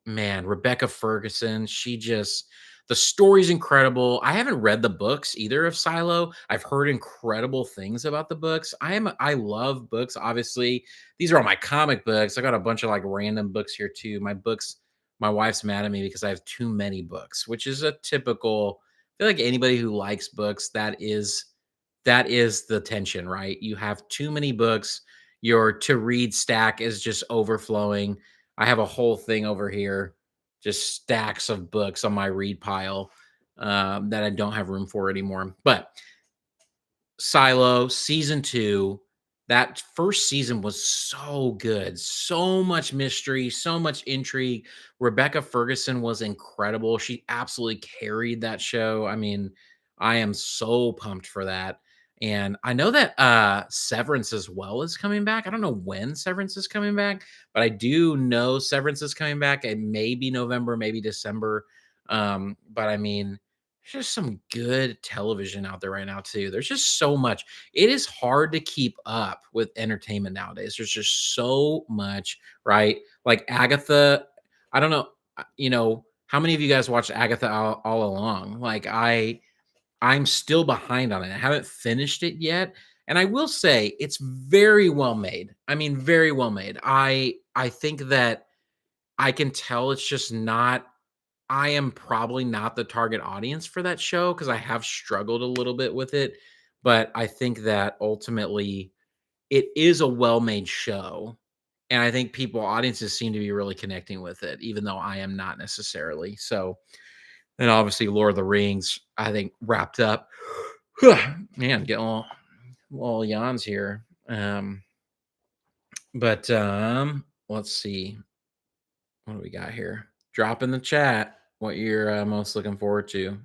Man, Rebecca Ferguson, she just The story's incredible. I haven't read the books either of Silo. I've heard incredible things about the books. I love books, obviously. These are all my comic books. I got a bunch of like random books here too. My wife's mad at me because I have too many books, which is a typical. I feel like anybody who likes books, that is the tension, right? You have too many books. Your to read stack is just overflowing. I have a whole thing over here, just stacks of books on my read pile that I don't have room for anymore. But Silo season 2, that first season was so good. So much mystery, so much intrigue. Rebecca Ferguson was incredible. She absolutely carried that show. I mean, I am so pumped for that. And I know that Severance as well is coming back. I don't know when Severance is coming back, but I do know Severance is coming back. It may be November, maybe December. But I mean, there's just some good television out there right now too. There's just so much. It is hard to keep up with entertainment nowadays. There's just so much, right? Like Agatha, I don't know, how many of you guys watched Agatha all along? Like I'm still behind on it. I haven't finished it yet. And I will say it's very well made. I mean, very well made. I think that I can tell it's just not I am probably not the target audience for that show because I have struggled a little bit with it, but I think that ultimately it is a well-made show, and I think audiences seem to be really connecting with it, even though I am not necessarily. So, and obviously Lord of the Rings, I think wrapped up. Man, getting a little yawns here. But let's see. What do we got here? Drop in the chat what you're most looking forward to.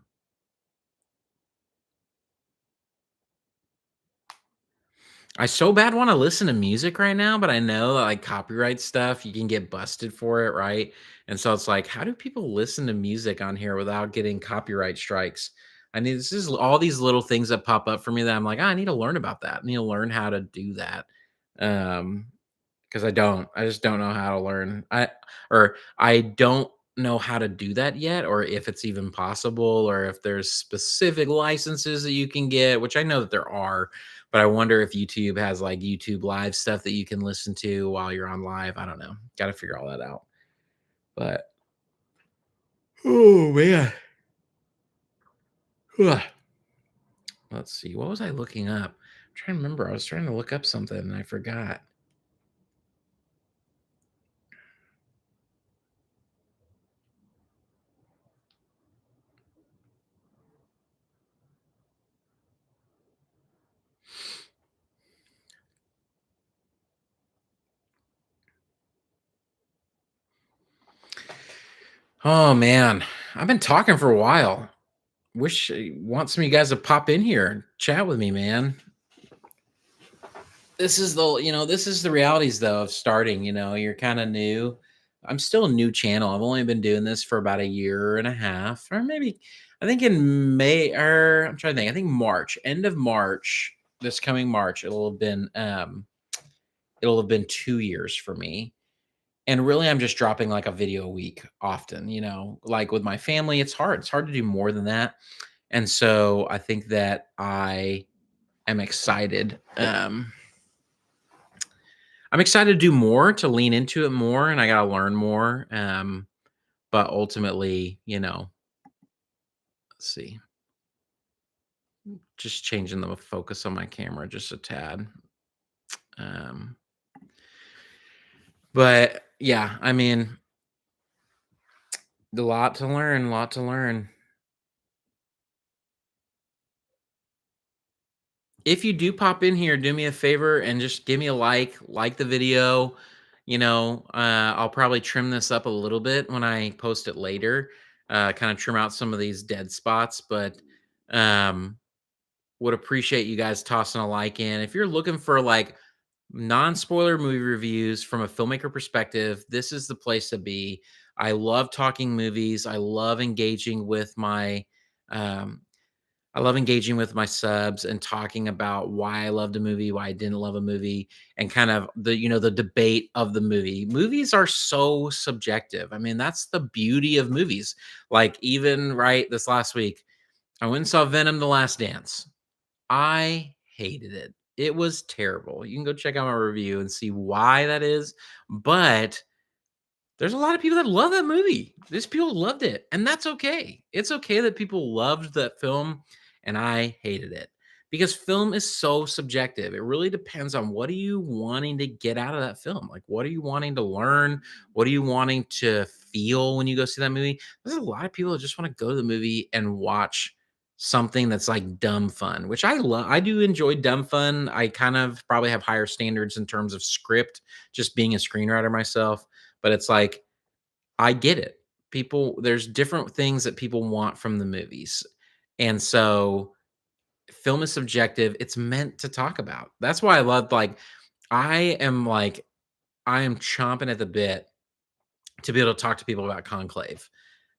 I so bad want to listen to music right now, but I know that like copyright stuff, you can get busted for it, right? And so it's like, how do people listen to music on here without getting copyright strikes? I need this is all these little things that pop up for me that I'm like, I need to learn about that. I need to learn how to do that. Um, because I just don't know how to learn. I don't know how to do that yet, or if it's even possible, or if there's specific licenses that you can get, which I know that there are, but I wonder if YouTube has like YouTube live stuff that you can listen to while you're on live. I don't know. Got to figure all that out. But oh man. Ugh. Let's see. What was I looking up? I'm trying to remember. I was trying to look up something and I forgot. Oh man. I've been talking for a while. Want some of you guys to pop in here and chat with me, man. This is the realities though of starting, you're kind of new. I'm still a new channel. I've only been doing this for about a year and a half, or maybe I think in May, or I'm trying to think, I think March, end of March, this coming March, it'll have been 2 years for me. And really I'm just dropping like a video a week often, like with my family, it's hard. It's hard to do more than that. And so I think that I am excited. I'm excited to do more, to lean into it more, and I gotta learn more. But ultimately, let's see, just changing the focus on my camera just a tad. Um, but yeah, I mean, a lot to learn, a lot to learn. If you do pop in here, do me a favor and just give me a like the video. I'll probably trim this up a little bit when I post it later, kind of trim out some of these dead spots, but um, would appreciate you guys tossing a like in. If you're looking for like non-spoiler movie reviews from a filmmaker perspective, this is the place to be. I love talking movies. I love engaging with my um, I love engaging with my subs and talking about why I loved a movie, why I didn't love a movie, and kind of the debate of the movie. Movies are so subjective. I mean, that's the beauty of movies. Like, even right this last week, I went and saw Venom: The Last Dance. I hated it. It was terrible. You can go check out my review and see why that is. But there's a lot of people that love that movie. These people loved it, and that's okay. It's okay that people loved that film, and I hated it because film is so subjective. It really depends on what are you wanting to get out of that film. Like, what are you wanting to learn? What are you wanting to feel when you go see that movie? There's a lot of people that just want to go to the movie and watch something that's like dumb fun, which I love. I do enjoy dumb fun. I kind of probably have higher standards in terms of script, just being a screenwriter myself, but it's like, I get it. There's different things that people want from the movies. And so film is subjective. It's meant to talk about. That's why I love, I am like I am chomping at the bit to be able to talk to people about Conclave.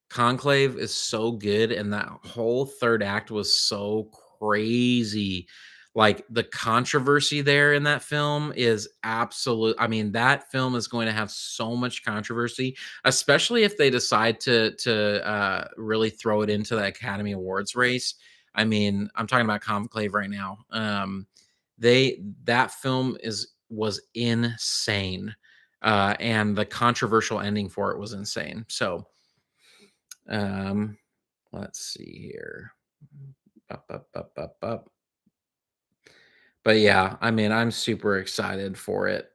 Conclave is so good, and that whole 3rd act was so crazy. Like, the controversy there in that film is absolute. I mean, that film is going to have so much controversy, especially if they decide to really throw it into the Academy Awards race. I mean, I'm talking about Conclave right now. That film was insane, and the controversial ending for it was insane. So, um, let's see here. Up, up, up, up, up. But yeah, I mean, I'm super excited for it.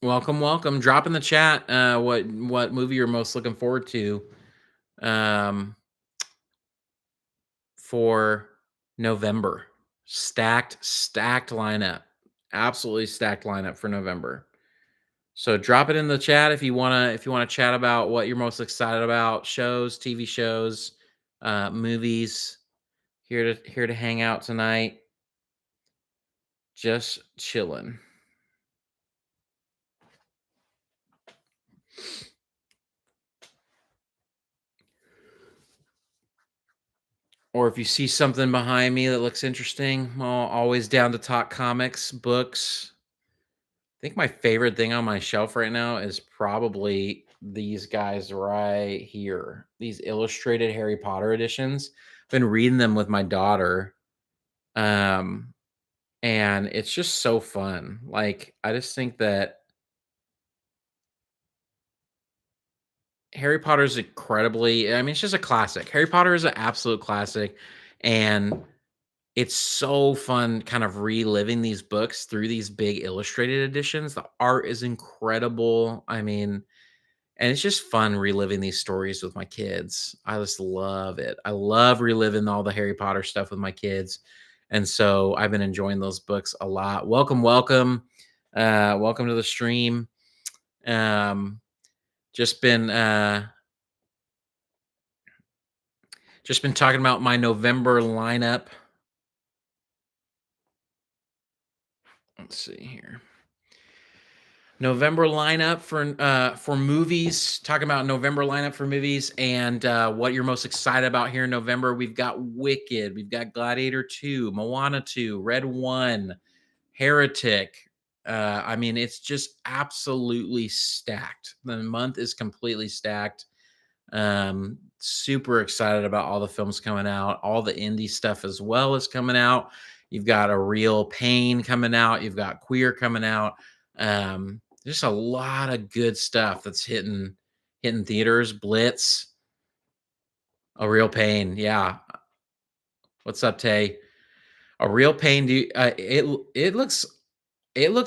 Welcome, welcome. Drop in the chat what movie you're most looking forward to um for November. Stacked lineup. Absolutely stacked lineup for November. So drop it in the chat if you wanna chat about what you're most excited about, shows, TV shows, movies. Here to hang out tonight, just chilling. Or if you see something behind me that looks interesting, well, always down to talk comics, books. I think my favorite thing on my shelf right now is probably these guys right here. These illustrated Harry Potter editions. Been reading them with my daughter. Um, and it's just so fun. Like, I just think that Harry Potter is incredibly, I mean, it's just a classic. Harry Potter is an absolute classic, and it's so fun kind of reliving these books through these big illustrated editions. The art is incredible. I mean, and it's just fun reliving these stories with my kids. I just love it. I love reliving all the Harry Potter stuff with my kids. And so I've been enjoying those books a lot. Welcome, welcome. Welcome to the stream. Um, just been just been talking about my November lineup. Let's see here. November lineup for movies. Talking about November lineup for movies and what you're most excited about here in November. We've got Wicked, we've got Gladiator 2, Moana 2, Red 1, Heretic. I mean, it's just absolutely stacked. The month is completely stacked. Super excited about all the films coming out. All the indie stuff as well is coming out. You've got A Real Pain coming out. You've got Queer coming out. There's a lot of good stuff that's hitting theaters. Blitz, A Real Pain. Yeah. What's up, Tay? A Real Pain. It looks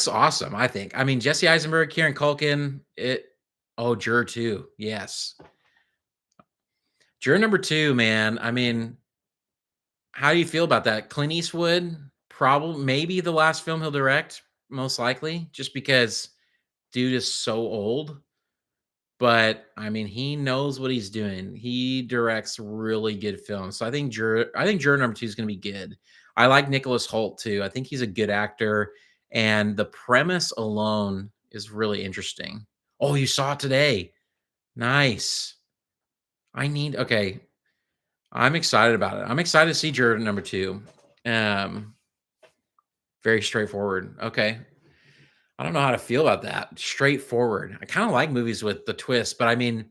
awesome. I think. I mean, Jesse Eisenberg, Kieran Culkin. Oh, Juror 2. Yes. Juror number 2, man. I mean, how do you feel about that? Clint Eastwood, probably maybe the last film he'll direct, most likely, just because dude is so old. but I mean, he knows what he's doing. He directs really good films. So I think Juror number 2 is gonna be good. I like Nicholas Hoult too. I think he's a good actor, and the premise alone is really interesting. Oh, you saw it today. Nice. I need okay. I'm excited about it. I'm excited to see Juror number 2. Um, Very straightforward. Okay. I don't know how to feel about that. Straightforward. I kinda like movies with the twist, but I mean,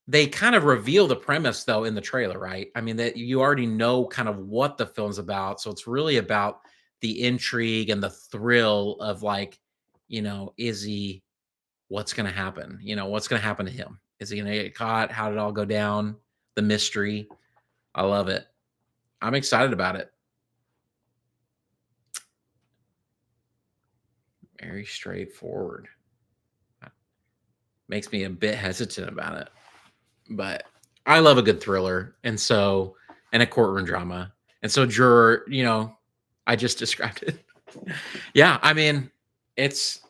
they kind of reveal the premise though in the trailer, right? I mean, that you already know kind of what the film's about, so it's really about the intrigue and the thrill of like, is he what's gonna happen? What's gonna happen to him? Is he gonna get caught? How did it all go down? The mystery. I love it. I'm excited about it. Very straightforward. Makes me a bit hesitant about it. But I love a good thriller, and a courtroom drama. And so Juror, I just described it. Yeah, I mean, it's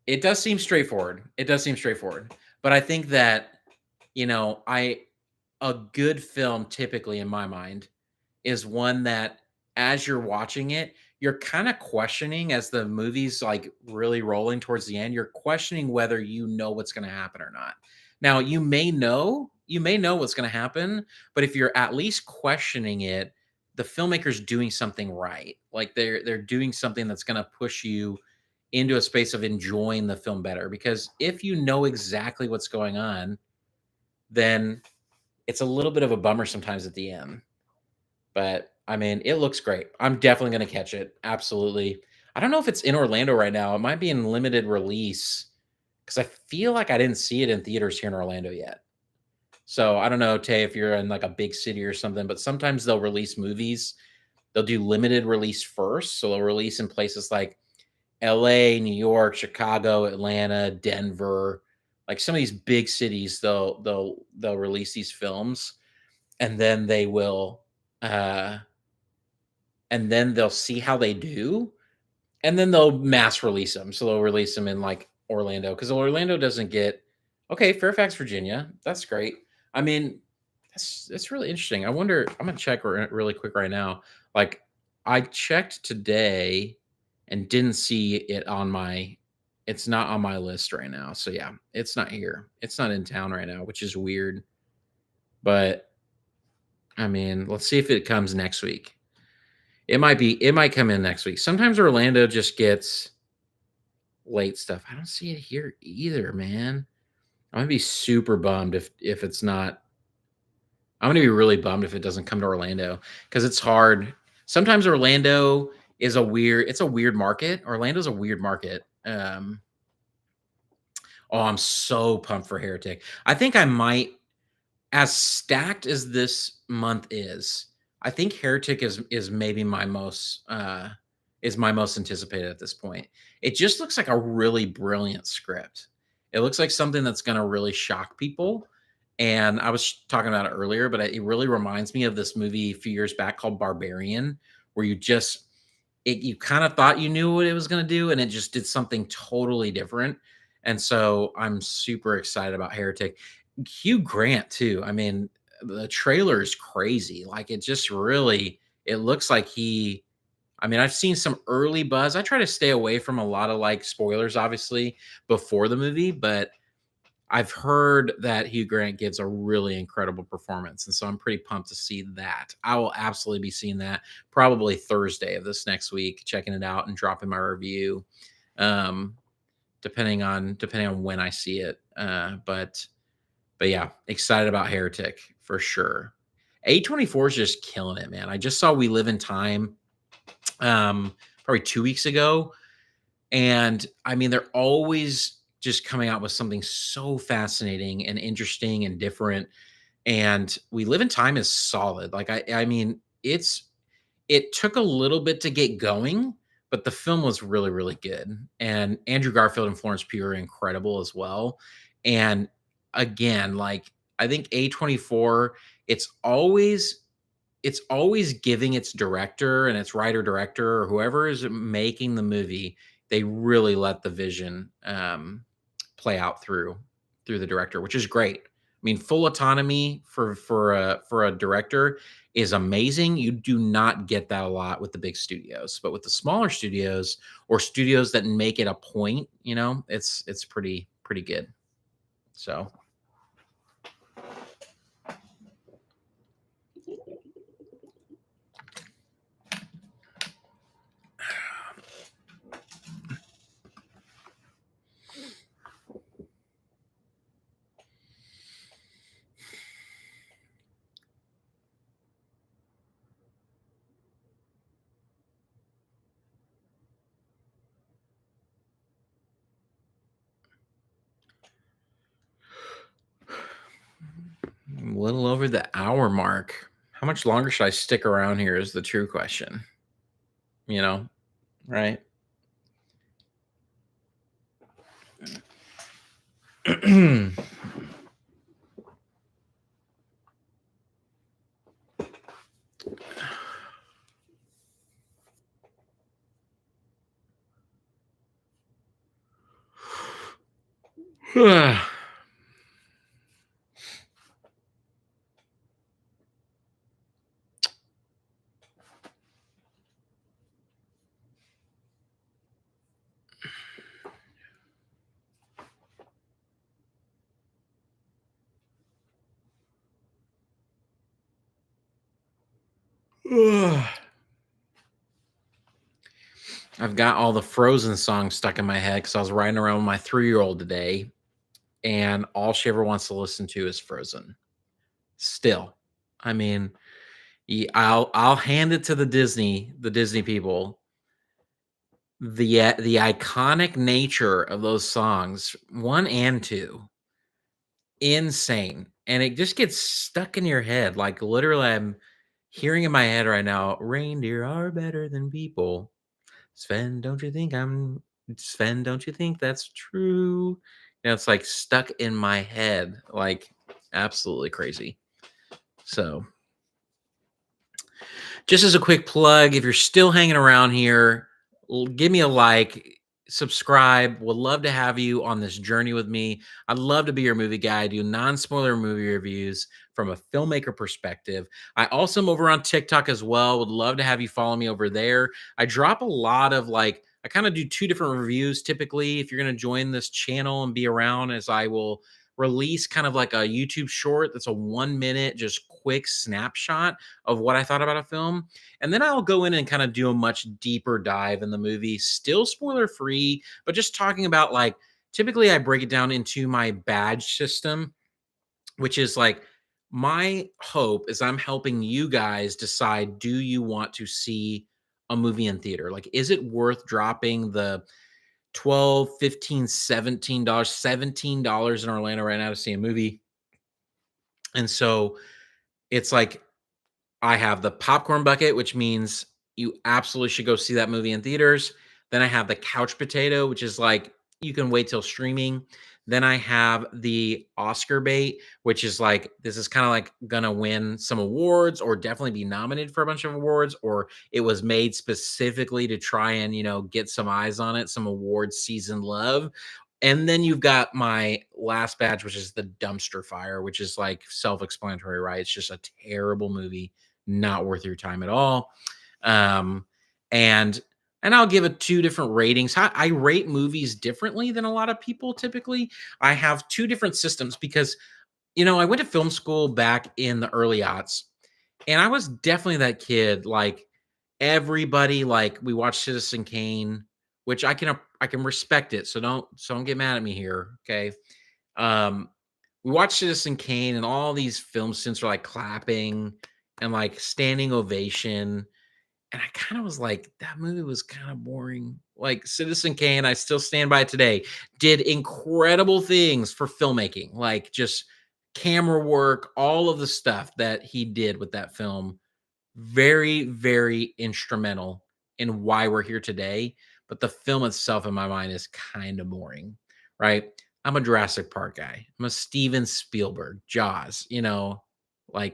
it does seem straightforward. It does seem straightforward. But I think that, I a good film typically in my mind is one that as you're watching it, you're kind of questioning as the movie's like really rolling towards the end, you're questioning whether you know what's going to happen or not. Now, you may know what's going to happen, but if you're at least questioning it, the filmmaker's doing something right. Like they're doing something that's going to push you into a space of enjoying the film better because if you know exactly what's going on, then it's a little bit of a bummer sometimes at the end. But, I mean, it looks great. I'm definitely gonna catch it, absolutely. I don't know if it's in Orlando right now, it might be in limited release because I feel like I didn't see it in theaters here in Orlando yet. So, I don't know, Tay, if you're in, like, a big city or something, but sometimes they'll release movies, they'll do limited release first, so they'll release in places like LA, New York, Chicago, Atlanta, Denver, like, some of these big cities, they'll release these films, and then uh they'll see how they do, and then they'll mass release them. So they'll release them in like Orlando because Orlando doesn't get okay. Fairfax, Virginia, that's great. I mean, that's really interesting. I wonder. I'm gonna check really quick right now. Like, I checked today and didn't see it on my. It's not on my list right now. So yeah, it's not here. It's not in town right now, which is weird. But I mean, let's see if it comes next week. It might come in next week. Sometimes Orlando just gets late stuff. I don't see it here either, man. I'm gonna be super bummed if it's not. I'm gonna be really bummed if it doesn't come to Orlando because it's hard. Sometimes Orlando is it's a weird market. Orlando's a weird market. Oh, I'm so pumped for Heretic. I think I might as stacked as this month is, I think Heretic is maybe my most anticipated at this point. It just looks like a really brilliant script. It looks like something that's gonna really shock people, and I was talking about it earlier, but it really reminds me of this movie a few years back called Barbarian, where you kinda thought you knew what it was gonna do, and it just did something totally different, and so I'm super excited about Heretic. Hugh Grant too, I mean, the trailer is crazy, like, it just really it looks like I mean, I've seen some early buzz. I try to stay away from a lot of, like, spoilers, obviously, before the movie, but I've heard that Hugh Grant gives a really incredible performance, and so I'm pretty pumped to see that. I will absolutely be seeing that probably Thursday of this next week, checking it out and dropping my review, um, depending on when I see it. But yeah, excited about Heretic for sure. A24 is just killing it, man. I just saw We Live in Time probably 2 weeks ago, and I mean, they're always just coming out with something so fascinating and interesting and different. And We Live in Time is solid. Like I mean, it took a little bit to get going, but the film was really, really good. And Andrew Garfield and Florence Pugh are incredible as well. And again, like I think A24, it's always it's always giving its director and its writer director or whoever is making the movie, they really let the vision play out through the director, which is great. I mean, full autonomy for a director is amazing. You do not get that a lot with the big studios, but with the smaller studios or studios that make it a point, it's pretty good. So, a little over the hour mark. How much longer should I stick around here is the true question, you know, right? I've got all the Frozen songs stuck in my head because I was riding around with my 3-year-old today, and all she ever wants to listen to is Frozen. Still, I mean, I'll hand it to the Disney people. The iconic nature of those songs, 1 and 2, insane, and it just gets stuck in your head. Like literally, I'm hearing in my head right now, "Reindeer are better than people." Sven, don't you think that's true? It's like stuck in my head, like absolutely crazy. So, just as a quick plug, if you're still hanging around here, give me a like, subscribe. Would love to have you on this journey with me. I'd love to be your movie guy. I do non-spoiler movie reviews from a filmmaker perspective. I also am over on TikTok as well. Would love to have you follow me over there. I drop a lot of I kind of do two different reviews typically. If you're going to join this channel and be around, as I will release kind of like a YouTube short that's a 1 minute, just quick snapshot of what I thought about a film. And then I'll go in and kind of do a much deeper dive in the movie, still spoiler free, but just talking about typically I break it down into my badge system, which is my hope is I'm helping you guys decide, do you want to see a movie in theater? Like, is it worth dropping the 12, 15, $17, $17 in Orlando right now to see a movie? And so it's like, I have the popcorn bucket, which means you absolutely should go see that movie in theaters. Then I have the couch potato, which is you can wait till streaming. Then I have the Oscar bait, which is this is kind of gonna win some awards or definitely be nominated for a bunch of awards, or it was made specifically to try and get some eyes on it, some award season love. And then you've got my last badge, which is the dumpster fire, which is self-explanatory, right? It's just a terrible movie, not worth your time at all. Um, and I'll give it two different ratings. I rate movies differently than a lot of people typically. I have two different systems because I went to film school back in the early aughts, and I was definitely that kid. Everybody, we watched Citizen Kane, which I can respect it. So don't get mad at me here, okay? Um, we watched Citizen Kane, and all these film students were clapping and standing ovation. And I kind of was like, that movie was kind of boring. Citizen Kane, I still stand by it today, did incredible things for filmmaking, just camera work, all of the stuff that he did with that film. Very, very instrumental in why we're here today. But the film itself, in my mind, is kind of boring, right? I'm a Jurassic Park guy. I'm a Steven Spielberg, Jaws,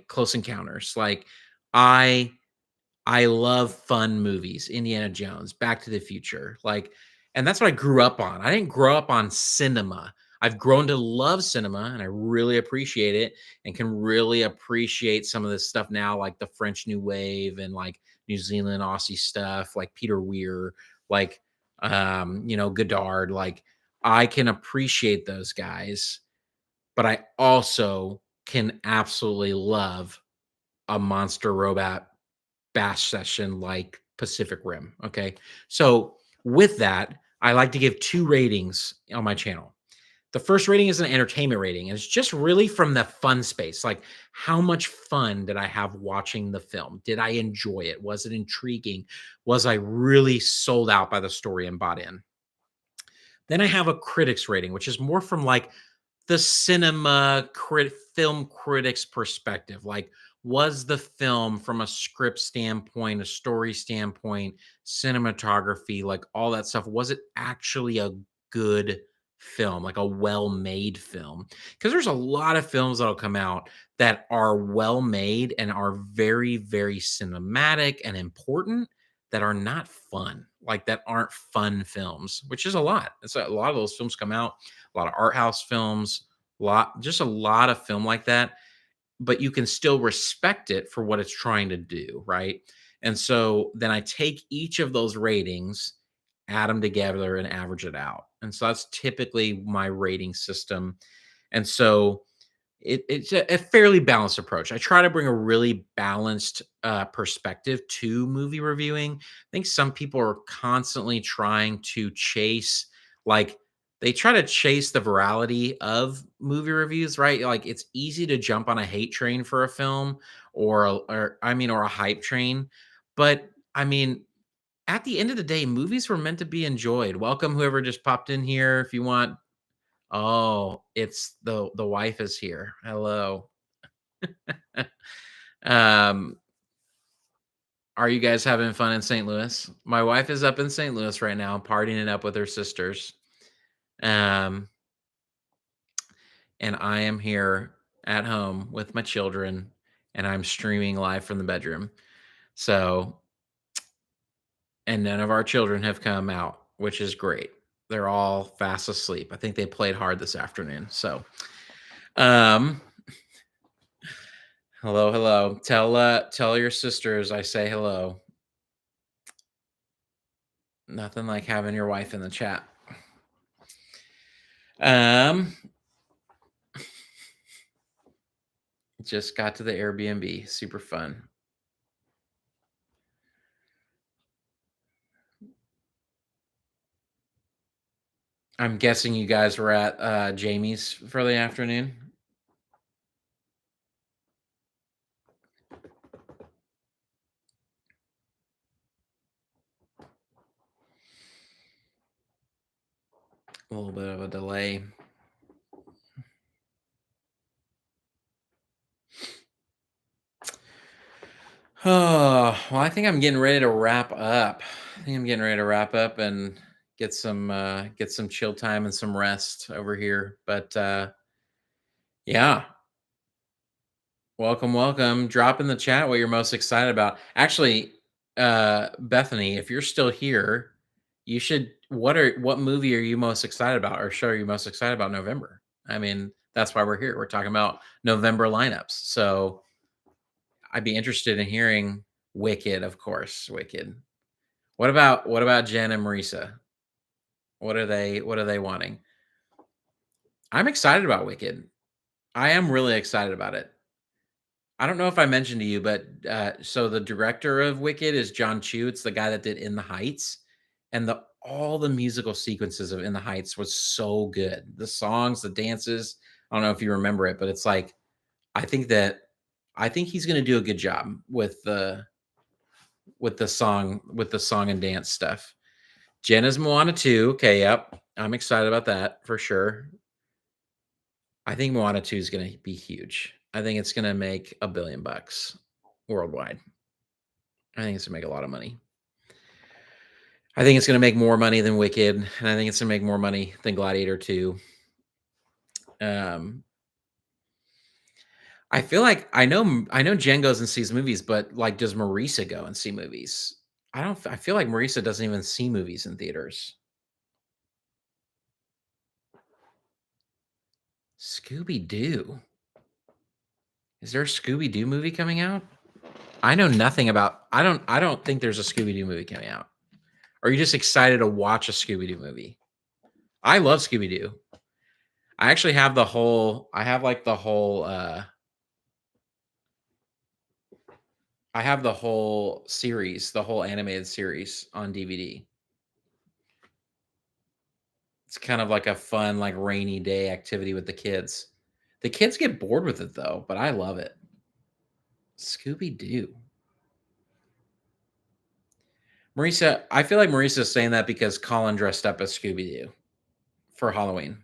Close Encounters. I I love fun movies, Indiana Jones, Back to the Future, and that's what I grew up on. I didn't grow up on cinema. I've grown to love cinema and I really appreciate it and can really appreciate some of this stuff now, like the French New Wave and like New Zealand Aussie stuff, like Peter Weir, like Godard. Like I can appreciate those guys, but I also can absolutely love a monster robot bash session like Pacific Rim. Okay. So with that, I like to give two ratings on my channel. The first rating is an entertainment rating, and it's just really from the fun space. Like, how much fun did I have watching the film? Did I enjoy it? Was it intriguing? Was I really sold out by the story and bought in? Then I have a critics rating, which is more from like the film critics perspective. Like, was the film from a script standpoint, a story standpoint, cinematography, like all that stuff, was it actually a good film, like a well-made film? Because there's a lot of films that'll come out that are well made and are very, very cinematic and important that are not fun, like that aren't fun films, which is a lot. It's a lot of those films come out, a lot of art house films, just a lot of film like that, but you can still respect it for what it's trying to do, right? And so then I take each of those ratings, add them together and average it out. And so that's typically my rating system. And so it's a fairly balanced approach. I try to bring a really balanced perspective to movie reviewing. I think some people are constantly trying to chase, like, they try to chase the virality of movie reviews, right? Like, it's easy to jump on a hate train for a film, or a hype train. But I mean, at the end of the day, movies were meant to be enjoyed. Welcome, whoever just popped in here. If you want, oh, it's the wife is here. Hello. Um, are you guys having fun in St. Louis? My wife is up in St. Louis right now, partying it up with her sisters. Um, and I am here at home with my children, and I'm streaming live from the bedroom. So, and none of our children have come out, which is great. They're all fast asleep. I think they played hard this afternoon. So, um, hello, hello. Tell your sisters I say hello. Nothing like having your wife in the chat. Um, just got to the Airbnb. Super fun. I'm guessing you guys were at Jamie's for the afternoon. A little bit of a delay. Oh, well, I think I'm getting ready to wrap up. I think I'm getting ready to wrap up and get some chill time and some rest over here. But yeah, welcome, welcome. Drop in the chat what you're most excited about. Actually, Bethany, if you're still here, you should what movie are you most excited about or show are you most excited about in November? I mean, that's why we're here. We're talking about November lineups. So I'd be interested in hearing Wicked, of course. Wicked. What about Jen and Marisa? What are they wanting? I'm excited about Wicked. I am really excited about it. I don't know if I mentioned to you, but so the director of Wicked is John Chu. It's the guy that did In the Heights, and the all the musical sequences of In the Heights was so good. The songs, the dances. I don't know if you remember it, but it's like I think that I think he's going to do a good job with the song and dance stuff. Jen is Moana 2. Okay, yep. I'm excited about that for sure. I think Moana 2 is going to be huge. I think it's going to make $1 billion worldwide. I think it's going to make a lot of money. I think it's going to make more money than Wicked, and I think it's going to make more money than Gladiator 2. Um, I feel like I know Jen goes and sees movies, but like, does Marisa go and see movies? I don't. I feel like Marisa doesn't even see movies in theaters. Scooby Doo. Is there a Scooby Doo movie coming out? I know nothing about. I don't think there's a Scooby Doo movie coming out. Are you just excited to watch a Scooby Doo movie? I love Scooby Doo. I actually have the whole. I have like the whole. I have the whole series, the whole animated series on DVD. It's kind of like a fun, like rainy day activity with the kids. The kids get bored with it though, but I love it. Scooby Doo. Marisa, I feel like Marisa's saying that because Colin dressed up as Scooby Doo for Halloween.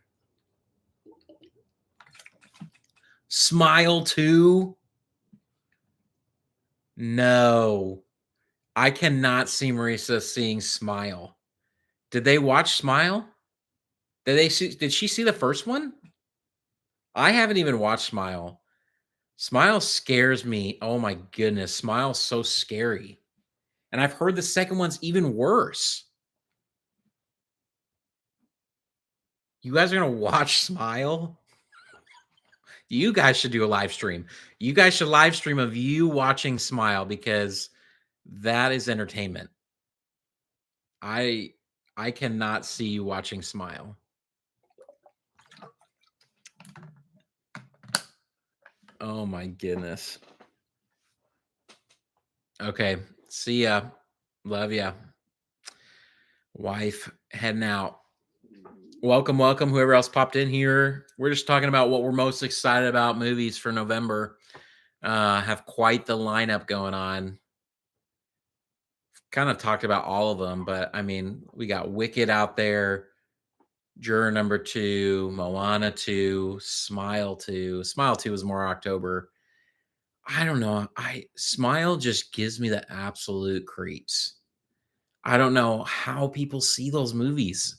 Smile too? No. I cannot see Marisa seeing Smile. Did they watch Smile? Did she see the first one? I haven't even watched Smile. Smile scares me. Oh my goodness. Smile's so scary. And I've heard the second one's even worse. You guys are gonna watch Smile? You guys should do a live stream. You guys should live stream of you watching Smile because that is entertainment. I I cannot see you watching Smile. Oh my goodness. Okay. See ya. Love ya. Wife heading out. Welcome, welcome, whoever else popped in here. We're just talking about what we're most excited about movies for November. Have quite the lineup going on. Kind of talked about all of them, but I mean, we got Wicked out there, Juror number two, Moana 2, Smile 2. Smile 2 is more October. I don't know. I Smile just gives me the absolute creeps. I don't know how people see those movies.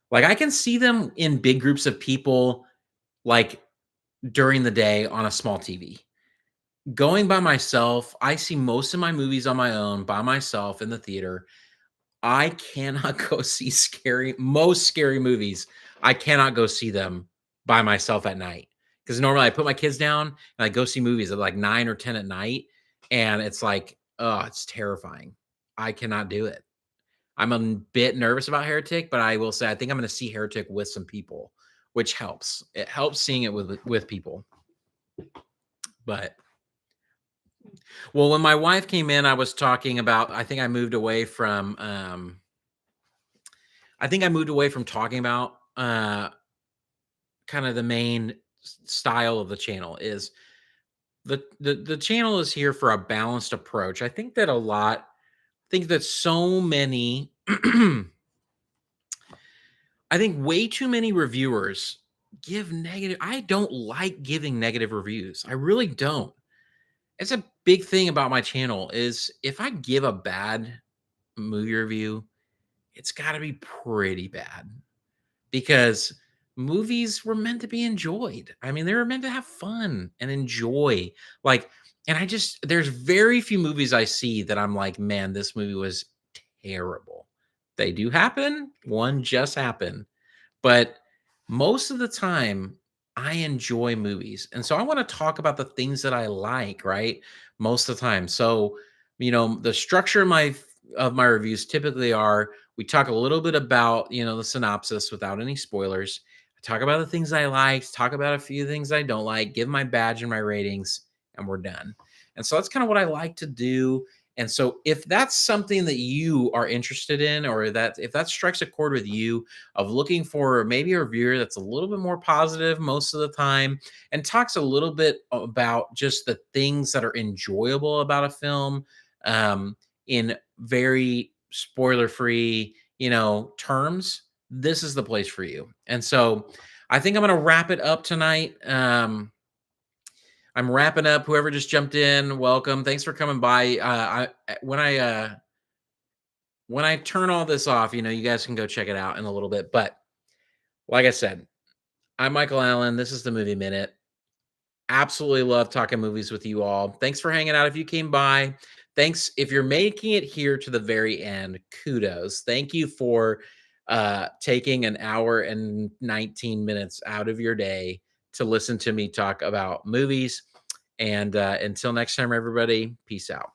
Like I can see them in big groups of people like during the day on a small TV. Going by myself, I see most of my movies on my own by myself in the theater. I cannot go see most scary movies. I cannot go see them by myself at night because normally I put my kids down and I go see movies at like 9 or 10 at night, and it's like, oh, it's terrifying. I cannot do it. I'm a bit nervous about Heretic, but I will say I think I'm going to see Heretic with some people, which helps. It helps seeing it with people. But well, when my wife came in, I was talking about. I think I moved away from talking about kind of the main style of the channel is the channel is here for a balanced approach. I think that so many I think way too many reviewers give negative. I don't like giving negative reviews. I really don't. It's a big thing about my channel is if I give a bad movie review, it's got to be pretty bad because movies were meant to be enjoyed. I mean, they were meant to have fun and enjoy. Like, and there's very few movies I see that I'm like, man, this movie was terrible. They do happen. One just happened. But most of the time, I enjoy movies. And so I want to talk about the things that I like, right? Most of the time. So, the structure of my reviews typically are we talk a little bit about, the synopsis without any spoilers. I talk about the things I like, talk about a few things I don't like, give my badge and my ratings, and we're done. And so that's kind of what I like to do. And so if that's something that you are interested in, or that if that strikes a chord with you, of looking for maybe a reviewer that's a little bit more positive most of the time and talks a little bit about just the things that are enjoyable about a film, in very spoiler free, terms, this is the place for you. And so I think I'm going to wrap it up tonight. I'm wrapping up. Whoever just jumped in, welcome. Thanks for coming by. When I turn all this off, you guys can go check it out in a little bit. But like I said, I'm Michael Allen. This is the Movie Minute. Absolutely love talking movies with you all. Thanks for hanging out if you came by. Thanks if you're making it here to the very end. Kudos. Thank you for taking an hour and 19 minutes out of your day to listen to me talk about movies. And until next time, everybody, peace out.